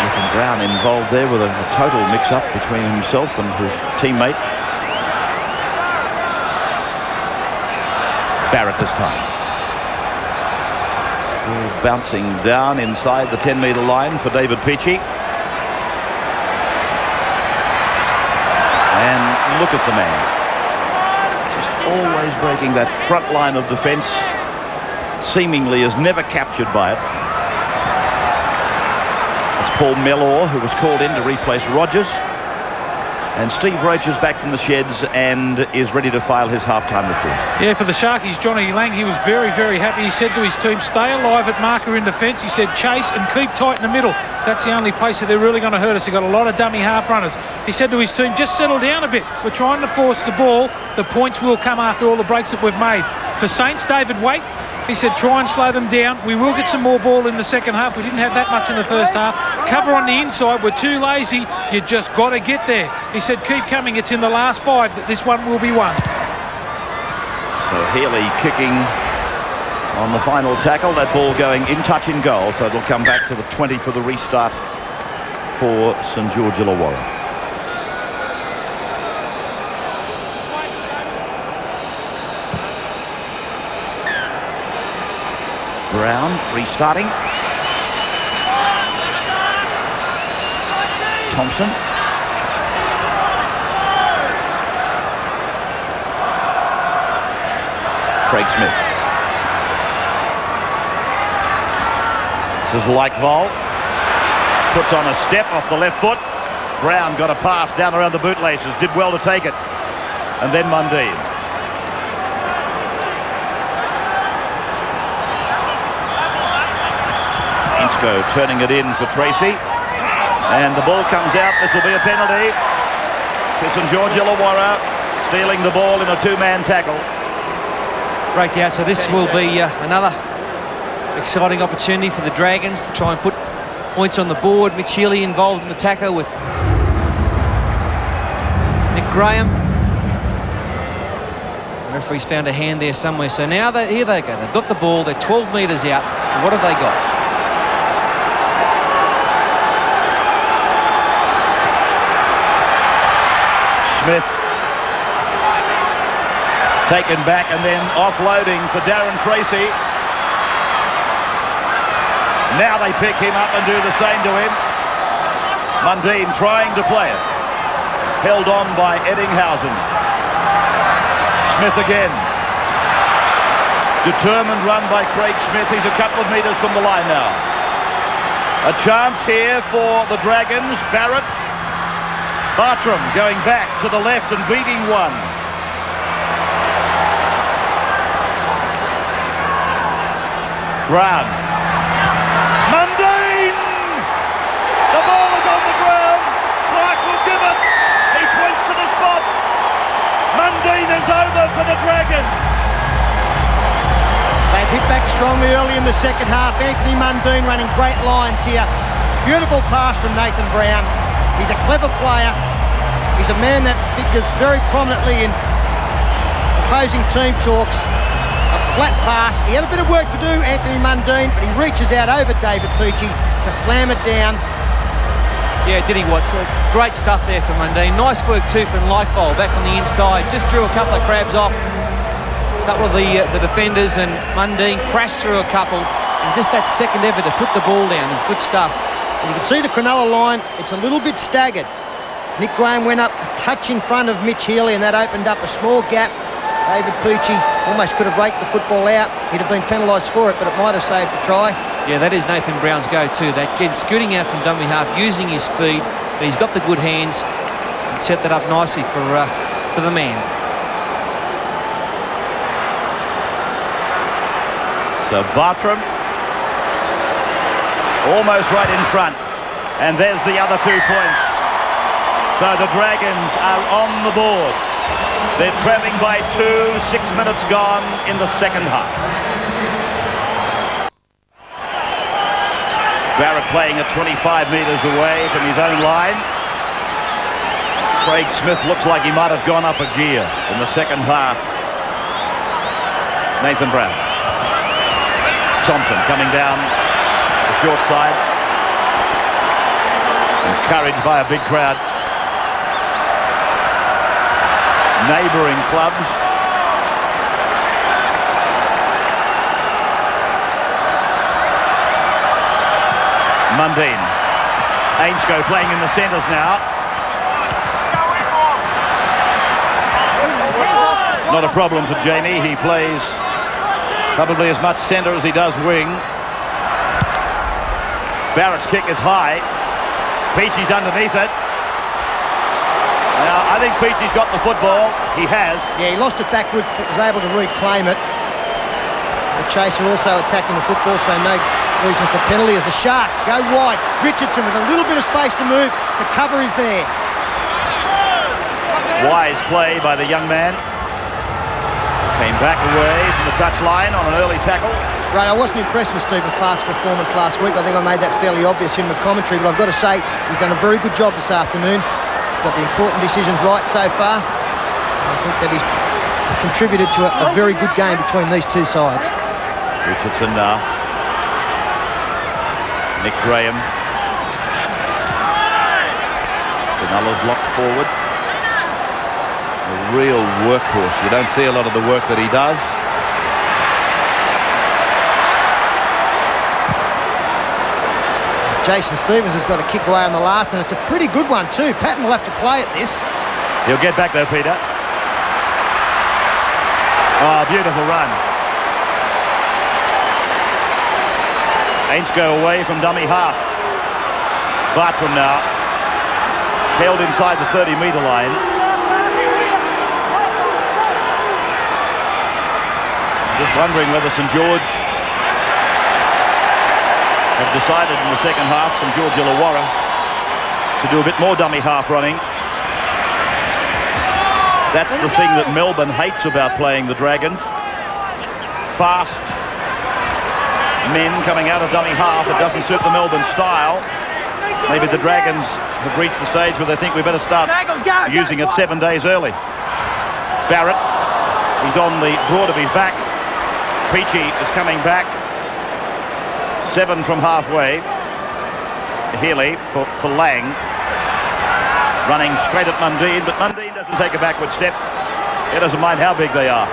A: Nathan Brown involved there with a total mix-up between himself and his teammate. Barrett this time. Ball bouncing down inside the 10-metre line for David Peachey. And look at the man. Just always breaking that front line of defence. Seemingly is never captured by it. It's Paul Mellor who was called in to replace Rogers. And Steve Roach is back from the sheds and is ready to file his half-time report.
F: Yeah, for the Sharkies, Johnny Lang, he was very, very happy. He said to his team, stay alive at marker in defence. He said, chase and keep tight in the middle. That's the only place that they're really going to hurt us. They've got a lot of dummy half-runners. He said to his team, just settle down a bit. We're trying to force the ball. The points will come after all the breaks that we've made. For Saints, David Waite, he said, try and slow them down. We will get some more ball in the second half. We didn't have that much in the first half. Cover on the inside. We're too lazy. You just got to get there. He said, keep coming. It's in the last 5 that this one will be won.
A: So Healy kicking on the final tackle. That ball going in touch in goal. So it'll come back to the 20 for the restart for St. George Illawarra. Brown restarting. Thompson. Craig Smith. This is Likevol. Puts on a step off the left foot. Brown got a pass down around the bootlaces. Did well to take it. And then Mundine. Ainscough turning it in for Tracy. And the ball comes out. This will be a penalty. St.George Illawarra stealing the ball in a two-man tackle.
B: Breaked out, so this will be another exciting opportunity for the Dragons to try and put points on the board. Mitch Healy involved in the tackle with Nick Graham. The referee's found a hand there somewhere. So now here they go. They've got the ball. They're 12 metres out. And what have they got?
A: Smith taken back and then offloading for Darren Tracy. Now they pick him up and do the same to him. Mundine trying to play it. Held on by Eddinghausen. Smith again. Determined run by Craig Smith. He's a couple of metres from the line now. A chance here for the Dragons. Bartram going back to the left and beating one. Brown. Mundine! The ball is on the ground. Clark will give it. He points to the spot. Mundine is over for the Dragons.
E: They've hit back strongly early in the second half. Anthony Mundine running great lines here. Beautiful pass from Nathan Brown. He's a clever player. He's a man that figures very prominently in opposing team talks. A flat pass. He had a bit of work to do, Anthony Mundine, but he reaches out over David Peachy to slam it down.
B: Yeah, did he, Watts? Great stuff there for Mundine. Nice work too from Lightbowl back on the inside. Just drew a couple of crabs off. A couple of the defenders, and Mundine crashed through a couple. And just that second effort to put the ball down is good stuff.
E: And you can see the Cronulla line. It's a little bit staggered. Nick Graham went up a touch in front of Mitch Healy, and that opened up a small gap. David Peachy almost could have raked the football out. He'd have been penalised for it, but it might have saved the try.
B: Yeah, that is Nathan Brown's go-to. That kid scooting out from dummy half, using his speed, but he's got the good hands and set that up nicely for the man.
A: So Bartram almost right in front, and there's the other 2 points. So the Dragons are on the board. They're trailing by 2, 6 minutes gone in the second half. Barrett playing at 25 metres away from his own line. Craig Smith looks like he might have gone up a gear in the second half. Nathan Brown. Thompson coming down the short side. Encouraged by a big crowd. Neighbouring clubs. Mundine. Ainscough playing in the centres now. Not a problem for Jamie. He plays probably as much centre as he does wing. Barrett's kick is high. Peachy's underneath it. Now, I think Peachy's got the football. He has.
E: Yeah, he lost it backward, but was able to reclaim it. The chaser also attacking the football, so no reason for penalty as the Sharks go wide. Richardson with a little bit of space to move. The cover is there.
A: Wise play by the young man. Came back away from the touchline on an early tackle.
E: Ray, I wasn't impressed with Stephen Clark's performance last week. I think I made that fairly obvious in the commentary, but I've got to say he's done a very good job this afternoon. He's got the important decisions right so far. I think that he's contributed to a very good game between these two sides.
A: Richardson now. Nick Graham. Cronulla's locked forward. A real workhorse. You don't see a lot of the work that he does.
E: Jason Stevens has got a kick away on the last, and it's a pretty good one too. Patton will have to play at this.
A: He'll get back though, Peter. Oh, beautiful run. Ainscough away from dummy half. Bartram now. Held inside the 30-metre line. Just wondering whether St. George have decided in the second half, St. George Illawarra, to do a bit more dummy half running. That's the thing that Melbourne hates about playing the Dragons. Fast men coming out of dummy half. It doesn't suit the Melbourne style. Maybe the Dragons have reached the stage where they think we better start using it 7 days early. Barrett, he's on the broad of his back. Peachy is coming back. 7 from halfway. Healy for Lang. Running straight at Mundine, but Mundine doesn't take a backward step. He doesn't mind how big they are.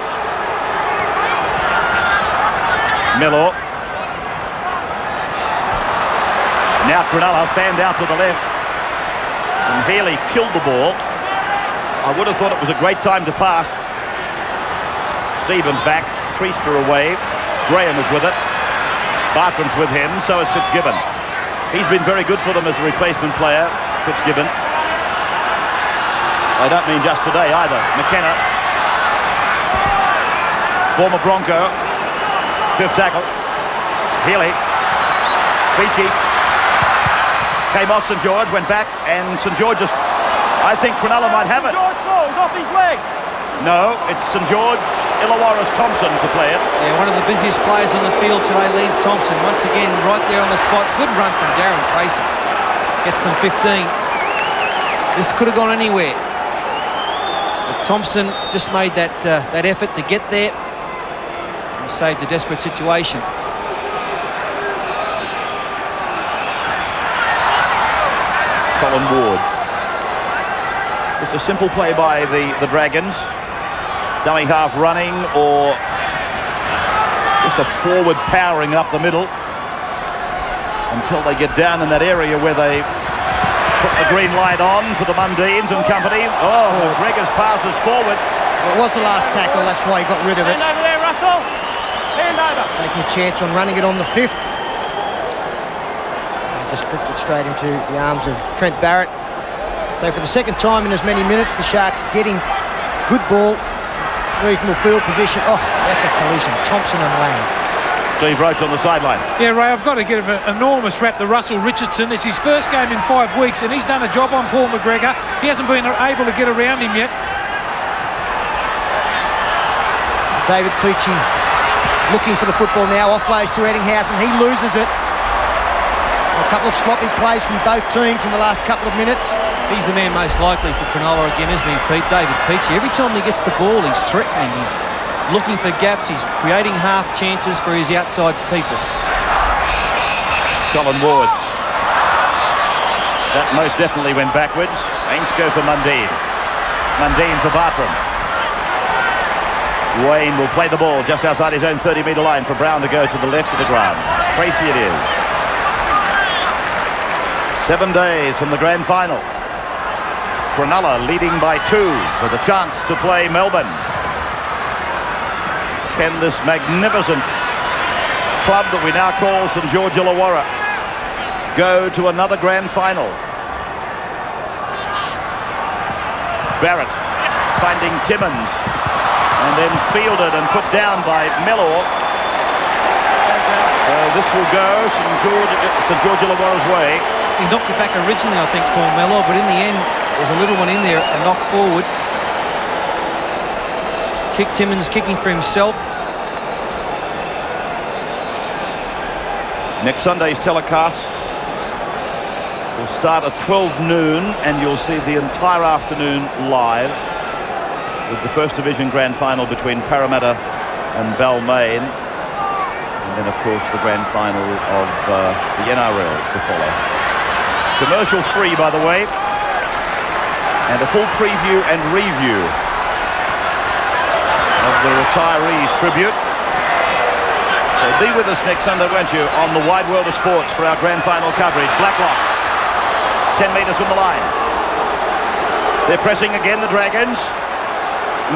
A: Miller. Now Cronulla fanned out to the left. And Healy killed the ball. I would have thought it was a great time to pass. Stevens back. Treaster away. Graham is with it. Bartram's with him. So is Fitzgibbon. He's been very good for them as a replacement player, Fitzgibbon. I don't mean just today either. McKenna. Former Bronco. 5th tackle. Healy. Beachy. Came off St. George, went back, and St. George just... I think Cronulla might have it.
C: St. George balls off his leg.
A: No, it's St. George Illawarra's Thompson to play it.
B: Yeah, one of the busiest players on the field today leads Thompson. Once again, right there on the spot. Good run from Darren Tracy. Gets them 15. This could have gone anywhere. But Thompson just made that effort to get there and saved a desperate situation.
A: Colin Ward. Just a simple play by the Dragons. Dummy half running or just a forward powering up the middle until they get down in that area where they put the green light on for the Mundines and company. Oh, Gregor's passes forward.
E: Well, it was the last tackle, that's why he got rid of it.
C: Hand over there, Russell. Hand over.
E: Taking a chance on running it on the 5th. Just flipped it straight into the arms of Trent Barrett. So for the second time in as many minutes, the Sharks getting good ball, reasonable field position. Oh, that's a collision. Thompson and Lang.
A: Steve Roach on the sideline.
F: Yeah, Ray, I've got to give an enormous rap to Russell Richardson. It's his first game in 5 weeks, and he's done a job on Paul McGregor. He hasn't been able to get around him yet.
E: David Peachy looking for the football now. Offloads to Eddinghausen. He loses it. A couple of sloppy plays from both teams in the last couple of minutes.
B: He's the man most likely for Cronulla again, isn't he, Pete? David Peachy. Every time he gets the ball, he's threatening. He's looking for gaps. He's creating half chances for his outside people.
A: Colin Ward. That most definitely went backwards. Aints go for Mundine. Mundine for Bartram. Wayne will play the ball just outside his own 30-metre line for Brown to go to the left of the ground. Tracy it is. 7 days from the grand final. Cronulla leading by 2 with a chance to play Melbourne. Can this magnificent club that we now call St. George Illawarra go to another grand final? Barrett finding Timmins and then fielded and put down by Mellor. This will go St. George Illawarra's way.
B: He knocked it back originally, I think, Paul Mellor, but in the end, there's a little one in there, a knock forward. Timmins kicking for himself.
A: Next Sunday's telecast will start at 12 noon, and you'll see the entire afternoon live with the First Division Grand Final between Parramatta and Balmain. And then, of course, the Grand Final of the NRL to follow. Commercial free, by the way, and a full preview and review of the retirees tribute. So be with us next Sunday, won't you, on the wide world of sports for our grand final coverage. Blacklock, 10 metres from the line. They're pressing again, the Dragons.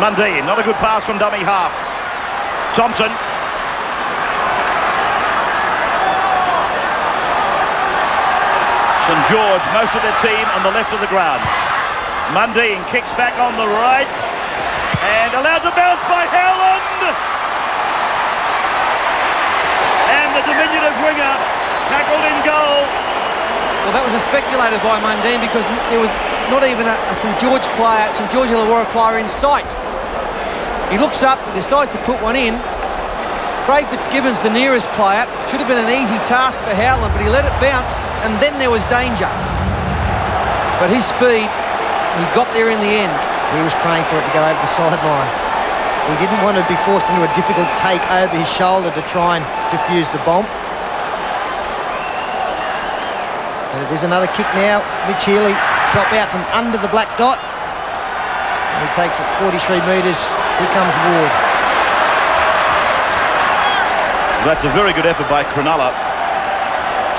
A: Mundine, not a good pass from dummy half. Thompson. St. George, most of their team on the left of the ground. Mundine kicks back on the right and allowed to bounce by Howland. And the diminutive winger tackled
B: Well, that was speculated by Mundine because there was not even a St. George player, St. George Illawarra player in sight. He looks up and decides to put one in. Craig Fitzgibbon's the nearest player. Should have been an easy task for Howland, but he let it bounce, and then there was danger. But his speed, he got there in the end.
E: He was praying for it to go over the sideline. He didn't want to be forced into a difficult take over his shoulder to try and defuse the bomb. And it is another kick now. Mitch Healy drop out from under the black dot. And he takes it 43 metres. Here comes Ward.
A: That's a very good effort by Cronulla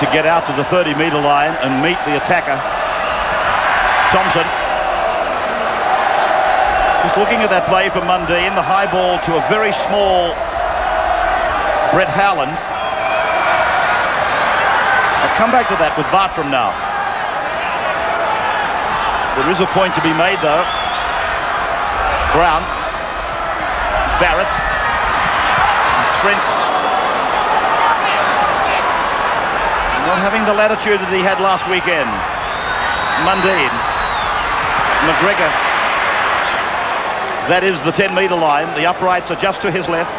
A: to get out to the 30-metre line and meet the attacker. Thompson. Just looking at that play from Mundine, the high ball to a very small Brett Howland. I'll come back to that with Bartram now. There is a point to be made though. Brown. Barrett. Trent. Not having the latitude that he had last weekend. Mundine. McGregor. That is the 10-metre line. The uprights are just to his left.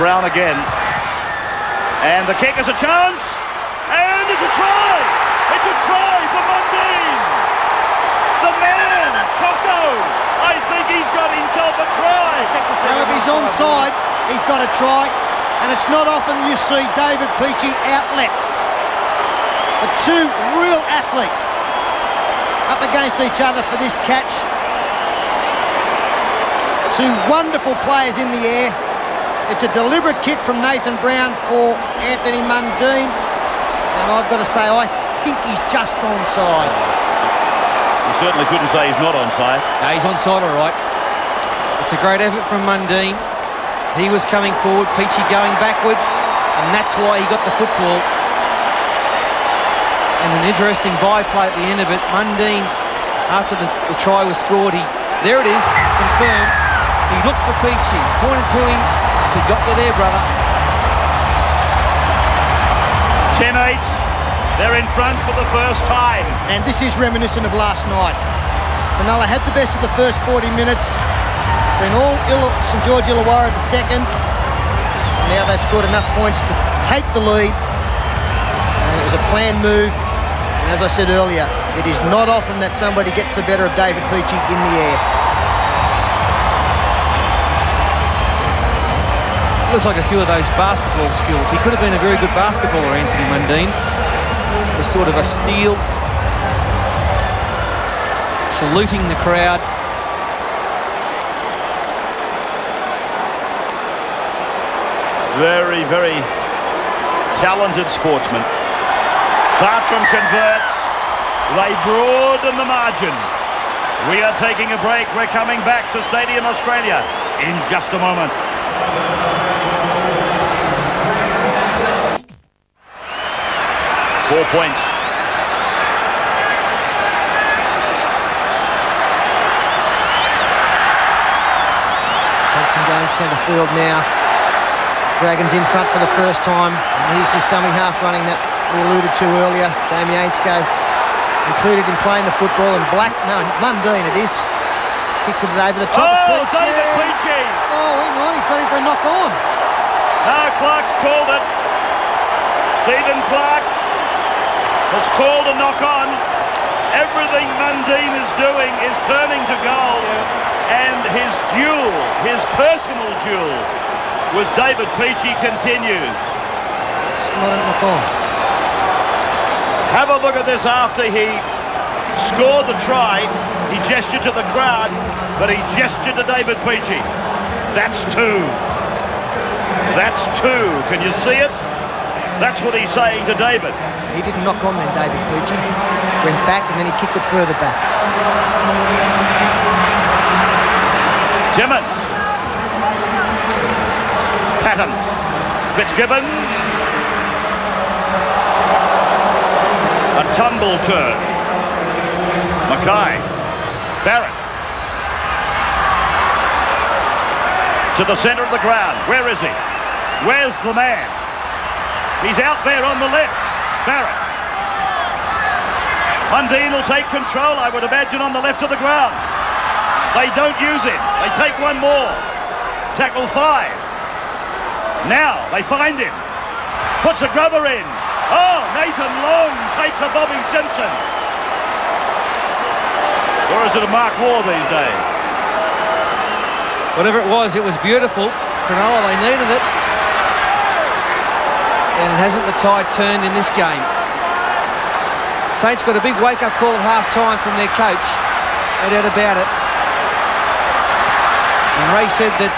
A: Brown again. And the kick is a chance. And it's a try. It's a try for Mundine. The man, Choco. I think he's got himself a try.
E: Well, if he's onside, he's got a try. And it's not often you see David Peachey out-leapt. The two real athletes up against each other for this catch. Two wonderful players in the air. It's a deliberate kick from Nathan Brown for Anthony Mundine. And I've got to say, I think he's just onside.
A: You certainly couldn't say he's not onside.
B: No, he's onside all right. It's a great effort from Mundine. He was coming forward, Peachey going backwards, and that's why he got the football. And an interesting byplay at the end of it. Mundine, after the try was scored, there it is, confirmed. He looked for Peachey, pointed to him, said, "Got you there, brother."
A: 10-8. They're in front for the first time.
E: And this is reminiscent of last night. Cronulla had the best of the first 40 minutes. Been all St. George Illawarra the second. And now they've scored enough points to take the lead. And it was a planned move. And as I said earlier, it is not often that somebody gets the better of David Peachey in the air.
B: Looks like a few of those basketball skills. He could have been a very good basketballer, Anthony Mundine. It was sort of a steal. Saluting the crowd.
A: Very, very talented sportsman. Bartram converts. They broaden the margin. We are taking a break. We're coming back to Stadium Australia in just a moment. .4 points.
E: Thompson going centre field now. Dragons in front for the first time. And here's this dummy half running that we alluded to earlier. Jamie Ainscough included in playing the football. And Mundine it is. Kicks it over the top of Peachey.
A: David Peachey.
E: Oh, hang on, he's got him for a knock on.
A: No, Clark's called it. Stephen Clark has called a knock on. Everything Mundine is doing is turning to goal. And his duel, his personal duel with David Peachey continues.
E: It's not a knock on.
A: Have a look at this after he scored the try. He gestured to the crowd, but he gestured to David Peachey. That's two. That's two. Can you see it? That's what he's saying to David.
E: He didn't knock on then, David Peachey. Went back and then he kicked it further back.
A: Timmins. Patton. Fitzgibbon. A tumble turn. Mackay. Barrett. To the centre of the ground. Where is he? Where's the man? He's out there on the left. Barrett. Mundine will take control, I would imagine, on the left of the ground. They don't use it. They take one more. Tackle 5. Now they find him. Puts a grubber in. Oh, Nathan Long takes a Bobby Simpson. Or is it a Mark Waugh these days?
B: Whatever it was beautiful. Cronulla, they needed it. And hasn't the tide turned in this game? Saints got a big wake-up call at half-time from their coach. No doubt about it. And Ray said that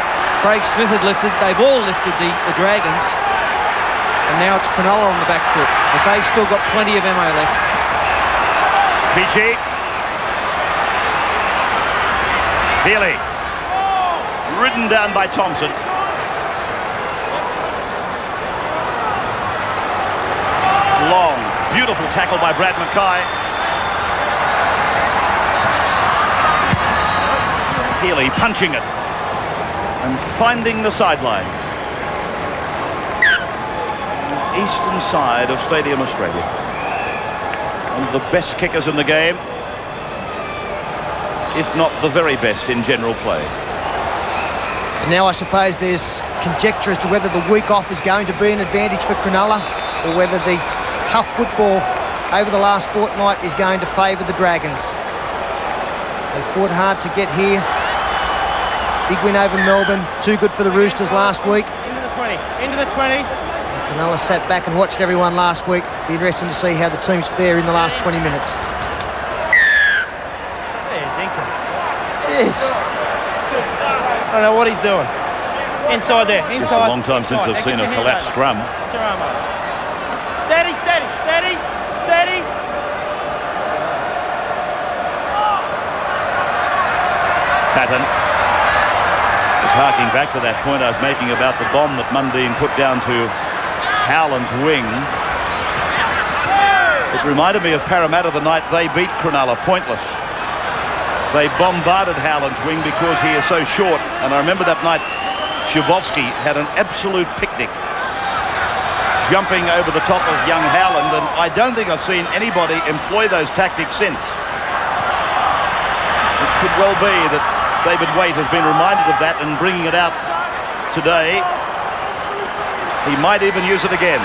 B: Craig Smith had lifted. They've all lifted the Dragons. And now it's Cronulla on the back foot. But they've still got plenty of ammo left.
A: PG. Healy. Ridden down by Thompson. Long, beautiful tackle by Brad Mackay. Healy punching it and finding the sideline. The eastern side of Stadium Australia. One of the best kickers in the game, if not the very best in general play.
E: And now I suppose there's conjecture as to whether the week off is going to be an advantage for Cronulla or whether the tough football over the last fortnight is going to favour the Dragons. They fought hard to get here. Big win over Melbourne. Too good for the Roosters last week.
C: Into the 20. Into the 20.
E: Cronulla sat back and watched everyone last week. Be interesting to see how the teams fare in the last 20 minutes.
C: There's Dinkin. Jeez. I don't know what he's doing. Inside there. Inside.
A: It's just a long time since I've seen a collapsed scrum.
C: Get your arm over. Steady, steady, steady, steady.
A: Patton was harking back to that point I was making about the bomb that Mundine put down to Howland's wing. It reminded me of Parramatta the night they beat Cronulla pointless. They bombarded Howland's wing because he is so short, and I remember that night Shavovsky had an absolute picnic jumping over the top of young Howland, and I don't think I've seen anybody employ those tactics since. It could well be that David Waite has been reminded of that and bringing it out today. He might even use it again.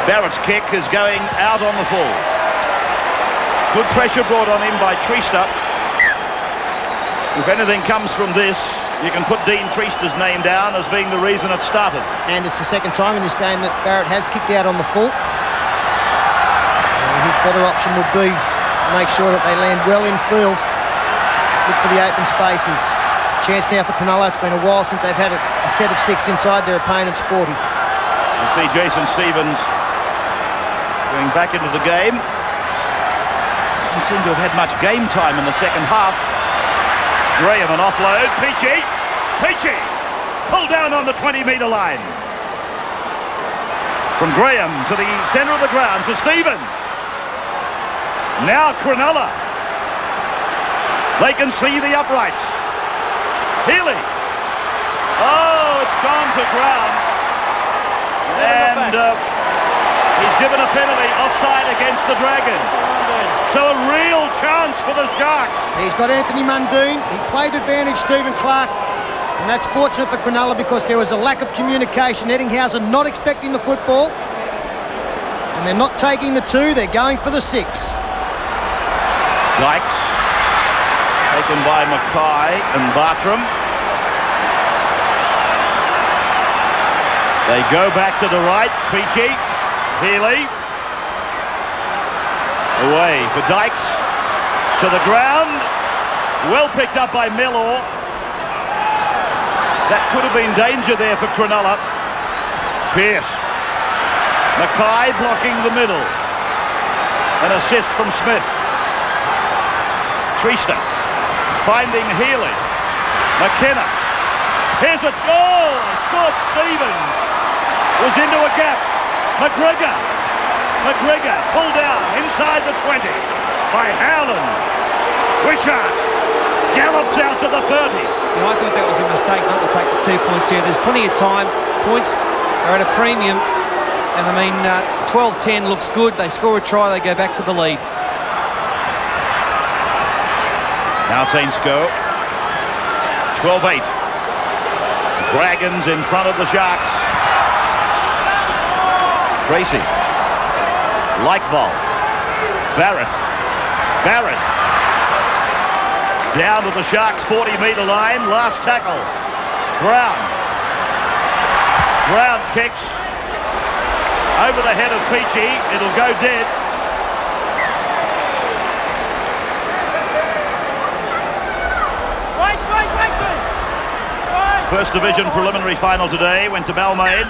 A: Barrett's kick is going out on the full. Good pressure brought on him by Treaster. If anything comes from this, you can put Dean Treaster's name down as being the reason it started.
E: And it's the second time in this game that Barrett has kicked out on the full. His better option would be to make sure that they land well in field. Look for the open spaces. Chance now for Cronulla. It's been a while since they've had a set of 6 inside their opponent's 40.
A: You see Jason Stevens going back into the game. Doesn't seem to have had much game time in the second half. Graham an offload. Peachy pulled down on the 20-metre line. From Graham to the centre of the ground for Stevens. Now Cronulla. They can see the uprights. Healy. Oh, it's gone to ground. And he's given a penalty offside against the Dragons. So a real chance for the Sharks.
E: He's got Anthony Mundine. He played advantage Stephen Clark. And that's fortunate for Cronulla because there was a lack of communication. Eddinghausen not expecting the football. And they're not taking the 2. They're going for the 6.
A: Dykes. Taken by Mackay and Bartram. They go back to the right. Peachy. Healy. Away for Dykes. To the ground. Well picked up by Mellor. That could have been danger there for Cronulla. Pearce. Mackay blocking the middle. An assist from Smith. Treaster. Finding Healy. McKenna. Here's a goal. I thought Stevens was into a gap. McGregor pulled down inside the 20 by Howland. Wishart gallops out to the 30.
B: Yeah, I thought that was a mistake not to take the 2 points here. There's plenty of time. Points are at a premium. And I mean, 12-10 looks good. They score a try, they go back to the lead.
A: Now Saints go. 12-8. Dragons in front of the Sharks. Tracy. Likevol. Barrett. Down to the Sharks' 40-metre line. Last tackle. Brown kicks. Over the head of Peachy. It'll go dead. First Division preliminary final today went to Balmain.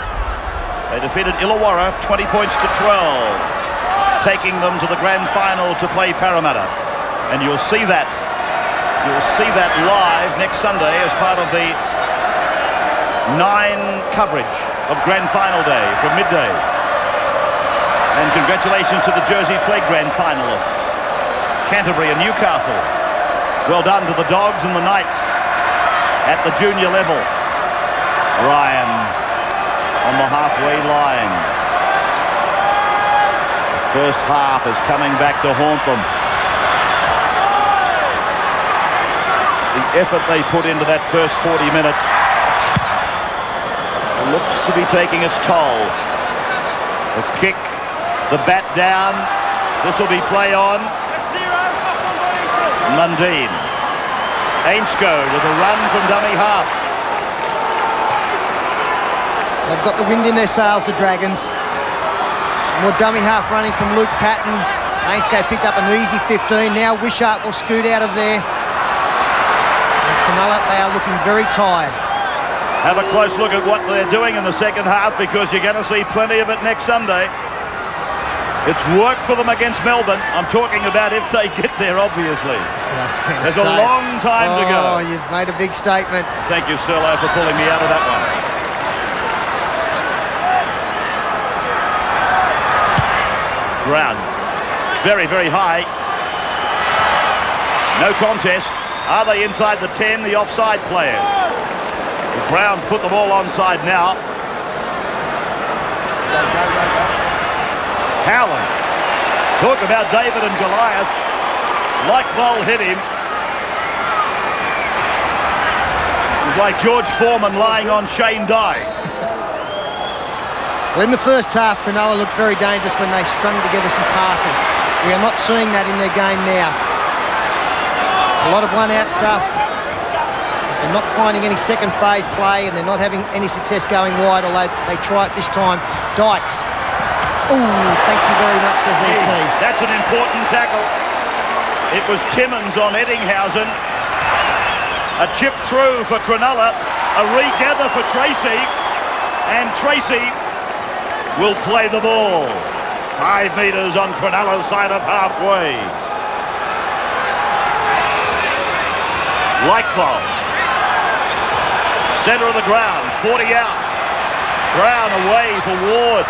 A: They defeated Illawarra 20 points to 12, taking them to the grand final to play Parramatta. And you'll see that live next Sunday as part of the 9 coverage of grand final day from midday. And congratulations to the Jersey Flegg grand finalists, Canterbury and Newcastle. Well done to the Dogs and the Knights at the junior level. Ryan on the halfway line. The first half is coming back to haunt them. The effort they put into that first 40 minutes looks to be taking its toll. The kick, the bat down. This will be play on. Mundine. Ainsko with a run from dummy half.
E: They've got the wind in their sails, the Dragons. More dummy half running from Luke Patton. Ainsko picked up an easy 15. Now Wishart will scoot out of there. And Cronulla, they are looking very tired.
A: Have a close look at what they're doing in the second half, because you're going to see plenty of it next Sunday. It's work for them against Melbourne. I'm talking about if they get there, obviously. There's a long time to go.
E: Oh, you've made a big statement.
A: Thank you, Sterlo, for pulling me out of that one. Brown. Very, very high. No contest. Are they inside the 10, the offside players? The Browns put them all onside now. Howland. Talk about David and Goliath. Likevol hit him. It was like George Foreman lying on Shane Dye.
E: Well, in the first half, Cronulla looked very dangerous when they strung together some passes. We are not seeing that in their game now. A lot of one-out stuff. They're not finding any second phase play, and they're not having any success going wide, although they try it this time. Dykes. Ooh, thank you very much, says ET.
A: That's an important tackle. It was Timmins on Eddinghausen. A chip through for Cronulla. A regather for Tracy. And Tracy will play the ball. 5 metres on Cronulla's side of halfway. Likevol. Centre of the ground. 40 out. Brown away for Ward.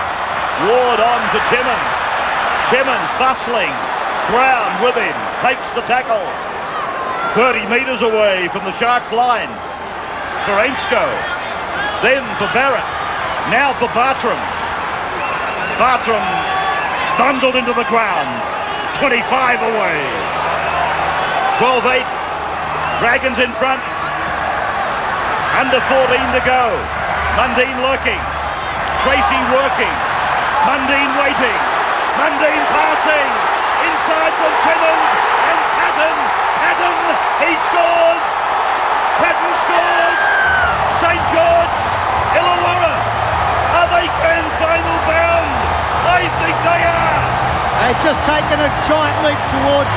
A: Ward on for Timmins. Timmins bustling. Brown with him. Takes the tackle. 30 metres away from the Sharks line. For Ainsko. Then for Barrett. Now for Bartram. Bartram bundled into the ground. 25 away. 12-8. Dragons in front. Under 14 to go. Mundine lurking. Tracy working. Mundine waiting. Mundine passing. Inside from Timmins. And Patton. He scores. Patton scores. St. George Illawarra. Are they grand final bound? I think they are.
E: They've just taken a giant leap towards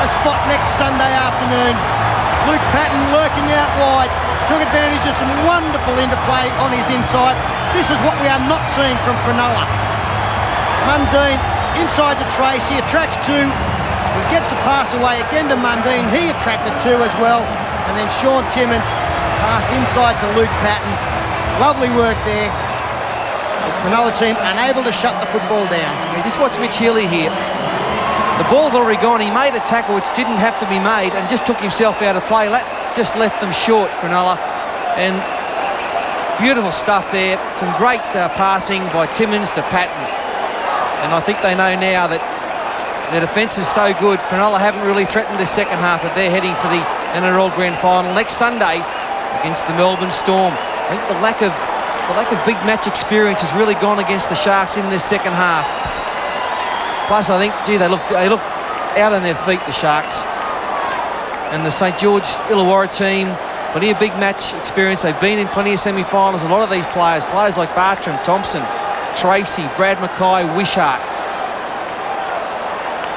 E: a spot next Sunday afternoon. Luke Patton lurking out wide. Took advantage of some wonderful interplay on his inside. This is what we are not seeing from Cronulla. Mundine inside to Tracy, attracts 2. He gets the pass away again to Mundine. He attracted 2 as well. And then Sean Timmins pass inside to Luke Patton. Lovely work there. The Cronulla team unable to shut the football down.
B: Yeah, just watch Mitch Healy here. The ball's already gone. He made a tackle which didn't have to be made and just took himself out of play. That just left them short, Cronulla. And Beautiful stuff there. Some great passing by Timmins to Patton. And I think they know now that their defence is so good. Cronulla haven't really threatened the second half, but they're heading for the NRL Grand Final next Sunday against the Melbourne Storm. I think the lack of big match experience has really gone against the Sharks in this second half. Plus, I think, they look out on their feet, the Sharks. And the St. George Illawarra team, plenty of big match experience. They've been in plenty of semi-finals. A lot of these players like Bartram, Thompson, Tracy, Brad Mackay, Wishart.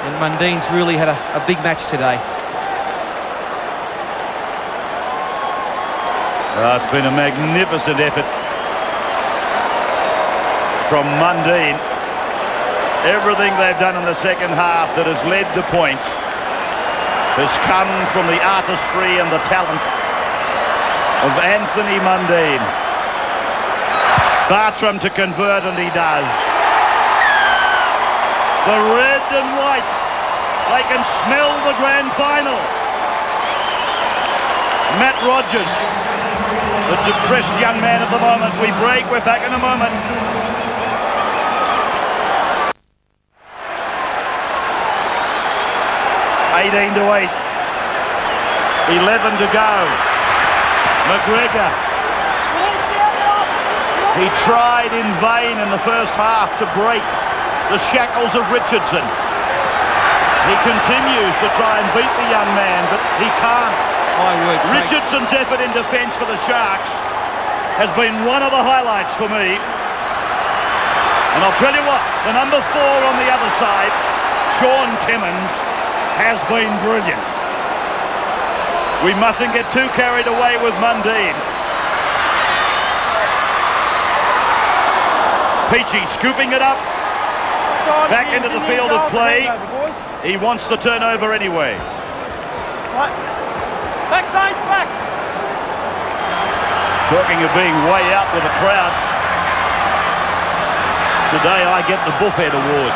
B: And Mundine's really had a big match today.
A: It's been a magnificent effort from Mundine. Everything they've done in the second half that has led to points has come from the artistry and the talent of Anthony Mundine. Bartram to convert, and he does. The red and white, they can smell the grand final. Matt Rogers, the depressed young man at the moment. We break, we're back in a moment. (18 to 8). 11 to go. McGregor. He tried in vain in the first half to break the shackles of Richardson. He continues to try and beat the young man, but he can't.
B: My word,
A: Richardson's effort in defence for the Sharks has been one of the highlights for me. And I'll tell you what, the number 4 on the other side, Sean Timmins, has been brilliant. We mustn't get too carried away with Mundine. Peachy scooping it up. Back into the field of play. He wants the turnover anyway.
C: Backside, back.
A: Talking of being way out with the crowd. Today I get the Buffhead Award.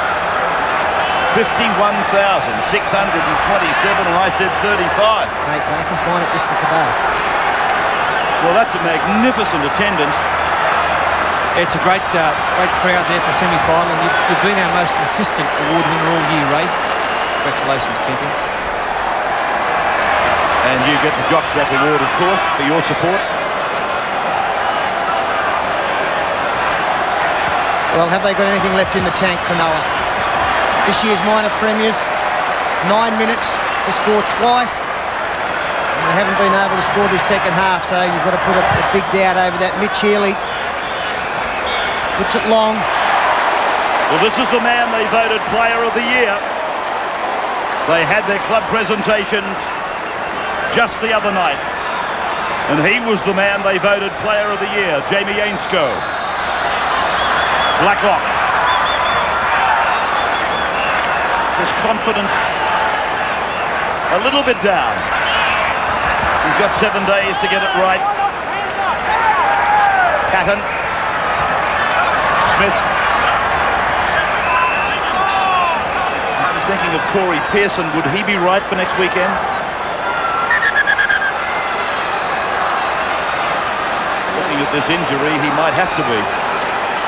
A: 51,627, and I said 35.
E: Mate, I can find it just for today.
A: Well, that's a magnificent attendance.
B: It's a great crowd there for semi-final. You've been our most consistent award winner all year, Ray. Congratulations, Kempy.
A: And you get the Jockstrap Award, of course, for your support.
E: Well, have they got anything left in the tank, Cronulla? This year's minor premiers, 9 minutes to score twice. And they haven't been able to score this second half, so you've got to put a big doubt over that. Mitch Healy puts it long.
A: Well, this is the man they voted Player of the Year. They had their club presentations just the other night, and he was the man they voted Player of the Year, Jamie Ainscough. Blacklock. His confidence a little bit down. He's got 7 days to get it right. Patton. Smith. I'm just thinking of Corey Pearson. Would he be right for next weekend? Looking at this injury, he might have to be.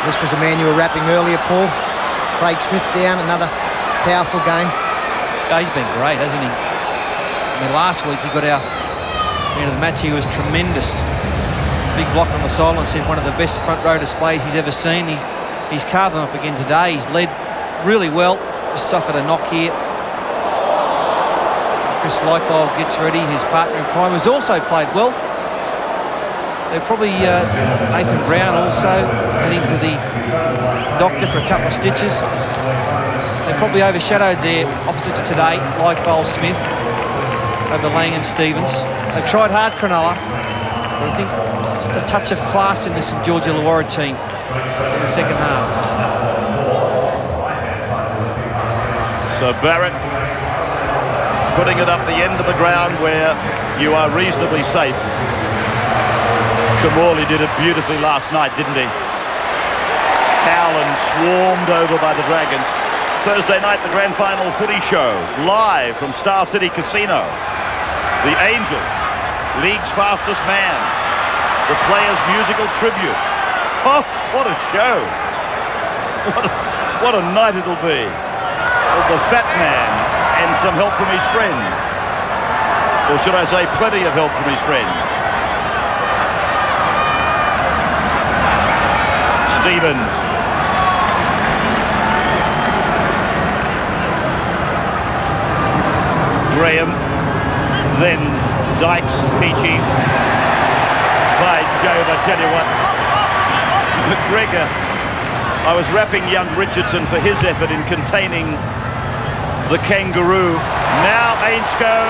E: This was a man you were rapping earlier, Paul. Craig Smith down, another powerful game.
B: Yeah, he's been great, hasn't he? I mean, last week he got out into the match. He was tremendous. Big block on the sideline, said one of the best front row displays he's ever seen. He's carved them up again today. He's led really well. Just suffered a knock here. Chris Lightwell gets ready. His partner in crime has also played well. They're probably Nathan Brown also heading to the doctor for a couple of stitches. They're probably overshadowed their opposites today, like Cole Smith over Lang and Stevens. They've tried hard, Cronulla, but I think just a touch of class in the St. George Illawarra team in the second half.
A: So Barrett putting it up the end of the ground where you are reasonably safe. Chamorley did it beautifully last night, didn't he? Howland swarmed over by the Dragons. Thursday night, the grand final footy show, live from Star City Casino. The Angel, league's fastest man, the players' musical tribute. Oh, what a show. What a night it'll be. The fat man and some help from his friends. Or should I say plenty of help from his friends. Stevens. Graham. Then Dykes, Peachy. By Jove, I tell you what. McGregor. I was rapping young Richardson for his effort in containing the kangaroo. Now Ainscow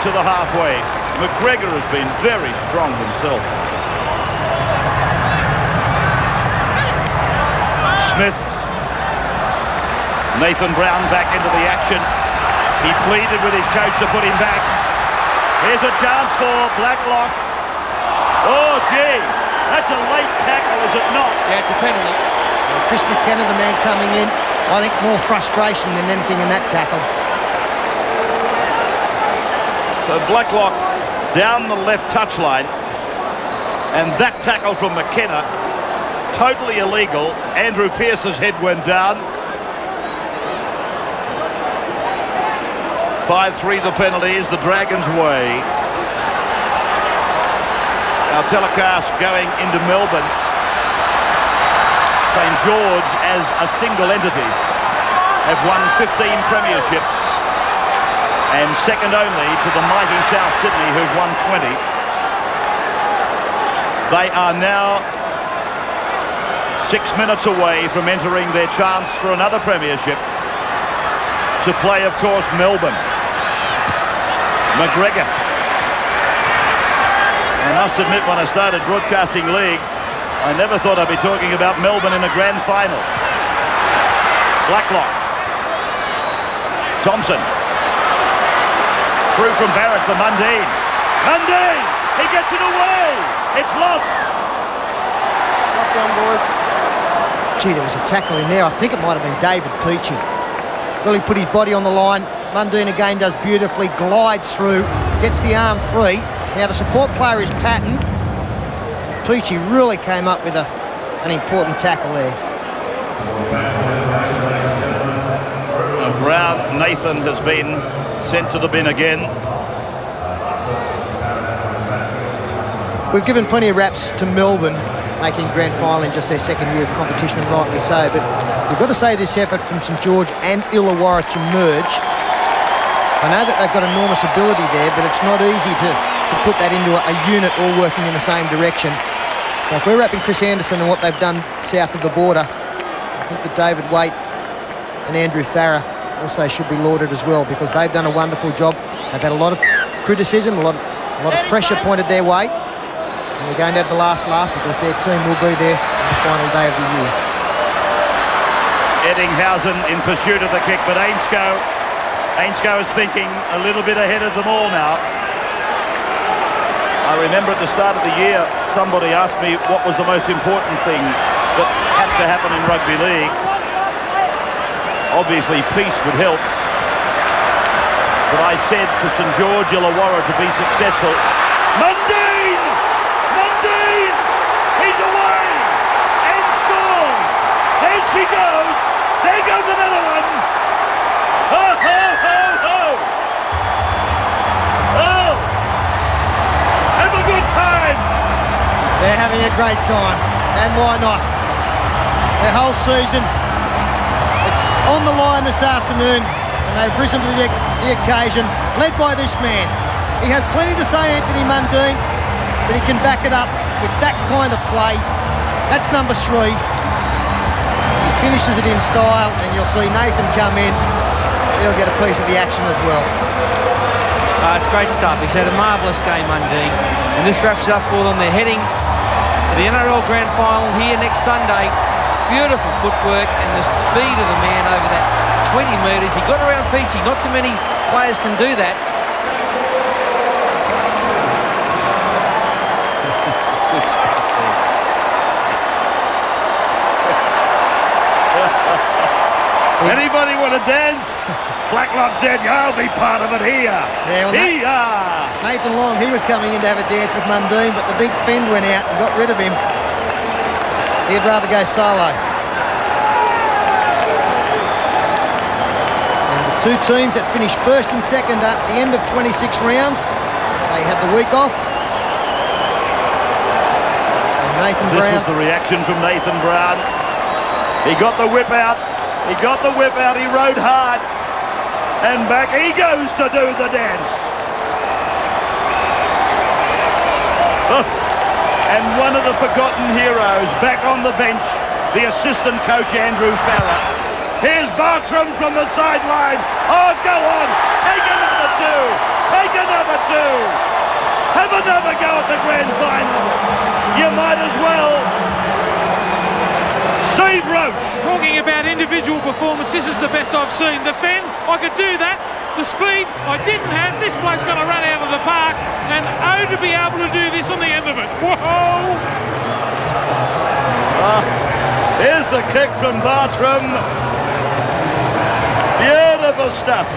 A: to the halfway. McGregor has been very strong himself. Smith. Nathan Brown back into the action. He pleaded with his coach to put him back. Here's a chance for Blacklock. Oh, gee. That's a late tackle, is it not?
B: Yeah, it's a penalty.
E: Chris McKenna, the man coming in. I think more frustration than anything in that tackle.
A: So Blacklock down the left touchline. And that tackle from McKenna, totally illegal. Andrew Pearce's head went down. 5-3 the penalty is the Dragons' way. Our telecast going into Melbourne. St. George as a single entity have won 15 premierships and second only to the mighty South Sydney who've won 20. They are now 6 minutes away from entering their chance for another premiership to play, of course, Melbourne. McGregor. I must admit, when I started broadcasting league, I never thought I'd be talking about Melbourne in a grand final. Blacklock. Thompson. Through from Barrett for Mundine. Mundine! He gets it away! It's lost!
C: Knock down, boys.
E: Gee, there was a tackle in there. I think it might have been David Peachy. Really put his body on the line. Mundine again does beautifully, glides through, gets the arm free. Now the support player is Patton. Peachy really came up with an important tackle there.
A: Brown, Nathan has been sent to the bin again.
E: We've given plenty of raps to Melbourne, making grand final in just their second year of competition, and rightly so, but we've got to say this effort from St. George and Illawarra to merge. I know that they've got enormous ability there, but it's not easy to put that into a unit all working in the same direction. So if we're wrapping Chris Anderson and what they've done south of the border, I think that David Waite and Andrew Farah also should be lauded as well, because they've done a wonderful job. They've had a lot of criticism, a lot of pressure pointed their way, and they're going to have the last laugh because their team will be there on the final day of the year.
A: Eddinghausen in pursuit of the kick, but Ainscow is thinking a little bit ahead of them all now. I remember at the start of the year, somebody asked me what was the most important thing that had to happen in rugby league. Obviously, peace would help. But I said for St. George Illawarra to be successful, Mundine! Mundine! He's away! And scored! There she goes! There goes another one! Ho, ho, ho, ho! Oh! Have a good time!
E: They're having a great time, and why not? Their whole season, it's on the line this afternoon, and they've risen to the occasion, led by this man. He has plenty to say, Anthony Mundine, but he can back it up with that kind of play. That's number 3. He finishes it in style, and you'll see Nathan come in. He'll get a piece of the action as well.
B: It's great stuff. He's had a marvellous game, Mundine, and this wraps it up for them. They're heading to the NRL Grand Final here next Sunday. Beautiful footwork and the speed of the man over that 20 metres. He got around Peachy. Not too many players can do that. Good stuff there.
A: Anybody want to dance?
G: Blacklock said, "I'll be part of it here."
E: Yeah, well, Nathan Long, he was coming in to have a dance with Mundine, but the big Fend went out and got rid of him. He'd rather go solo. And the two teams that finished first and second at the end of 26 rounds, they had the week off. And Nathan Brown.
A: This was the reaction from Nathan Brown. He got the whip out. He got the whip out. He rode hard. And back he goes to do the dance. And one of the forgotten heroes back on the bench, the assistant coach Andrew Farrer. Here's Bartram from the sideline. Oh, go on. Take another two. Take another two. Have another go at the grand final. You might as well. Steve Roach.
F: Talking about individual performance, this is the best I've seen. The Fend, I could do that. The speed, I didn't have. This bloke's going to run out of the park. And oh, to be able to do this on the end of it. Whoa!
A: Here's the kick from Bartram. Beautiful stuff.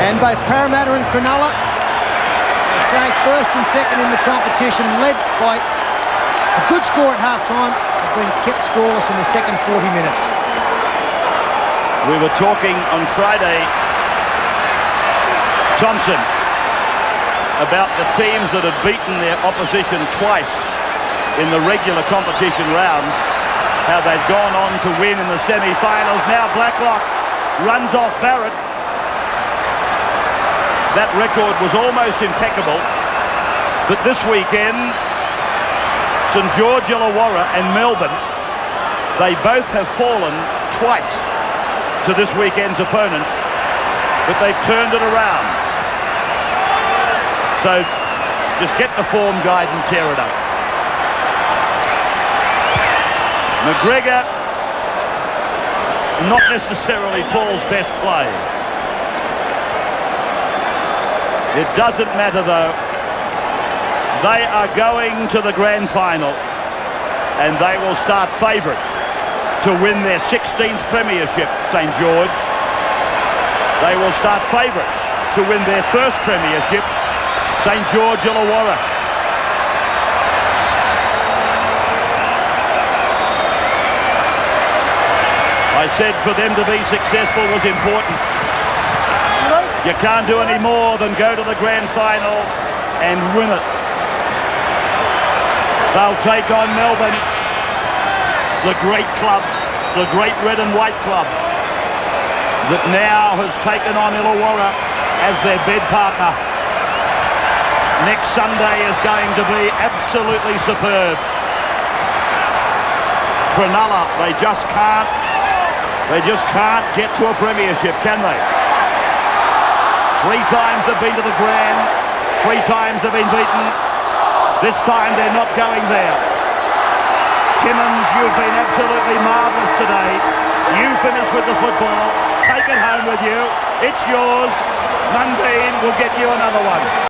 E: And both Parramatta and Cronulla are saying first and second in the competition, led by a good score at half-time, have been kept scoreless in the second 40 minutes.
A: We were talking on Friday, Thompson, about the teams that had beaten their opposition twice in the regular competition rounds, how they've gone on to win in the semi-finals. Now Blacklock runs off Barrett. That record was almost impeccable, but this weekend, St.George Illawarra and Melbourne, they both have fallen twice to this weekend's opponents, but they've turned it around. So just get the form guide and tear it up. McGregor, not necessarily Paul's best play. It doesn't matter though. They are going to the grand final and they will start favourites to win their 16th premiership, St. George. They will start favourites to win their first premiership, St. George Illawarra. I said for them to be successful was important. You can't do any more than go to the grand final and win it. They'll take on Melbourne, the great club, the great red and white club that now has taken on Illawarra as their bed partner. Next Sunday is going to be absolutely superb. Cronulla, they just can't get to a premiership, can they? 3 times they've been to the grand, 3 times they've been beaten. This time they're not going there. Timmins, you've been absolutely marvellous today. You finish with the football. Take it home with you. It's yours. Mundine will get you another one.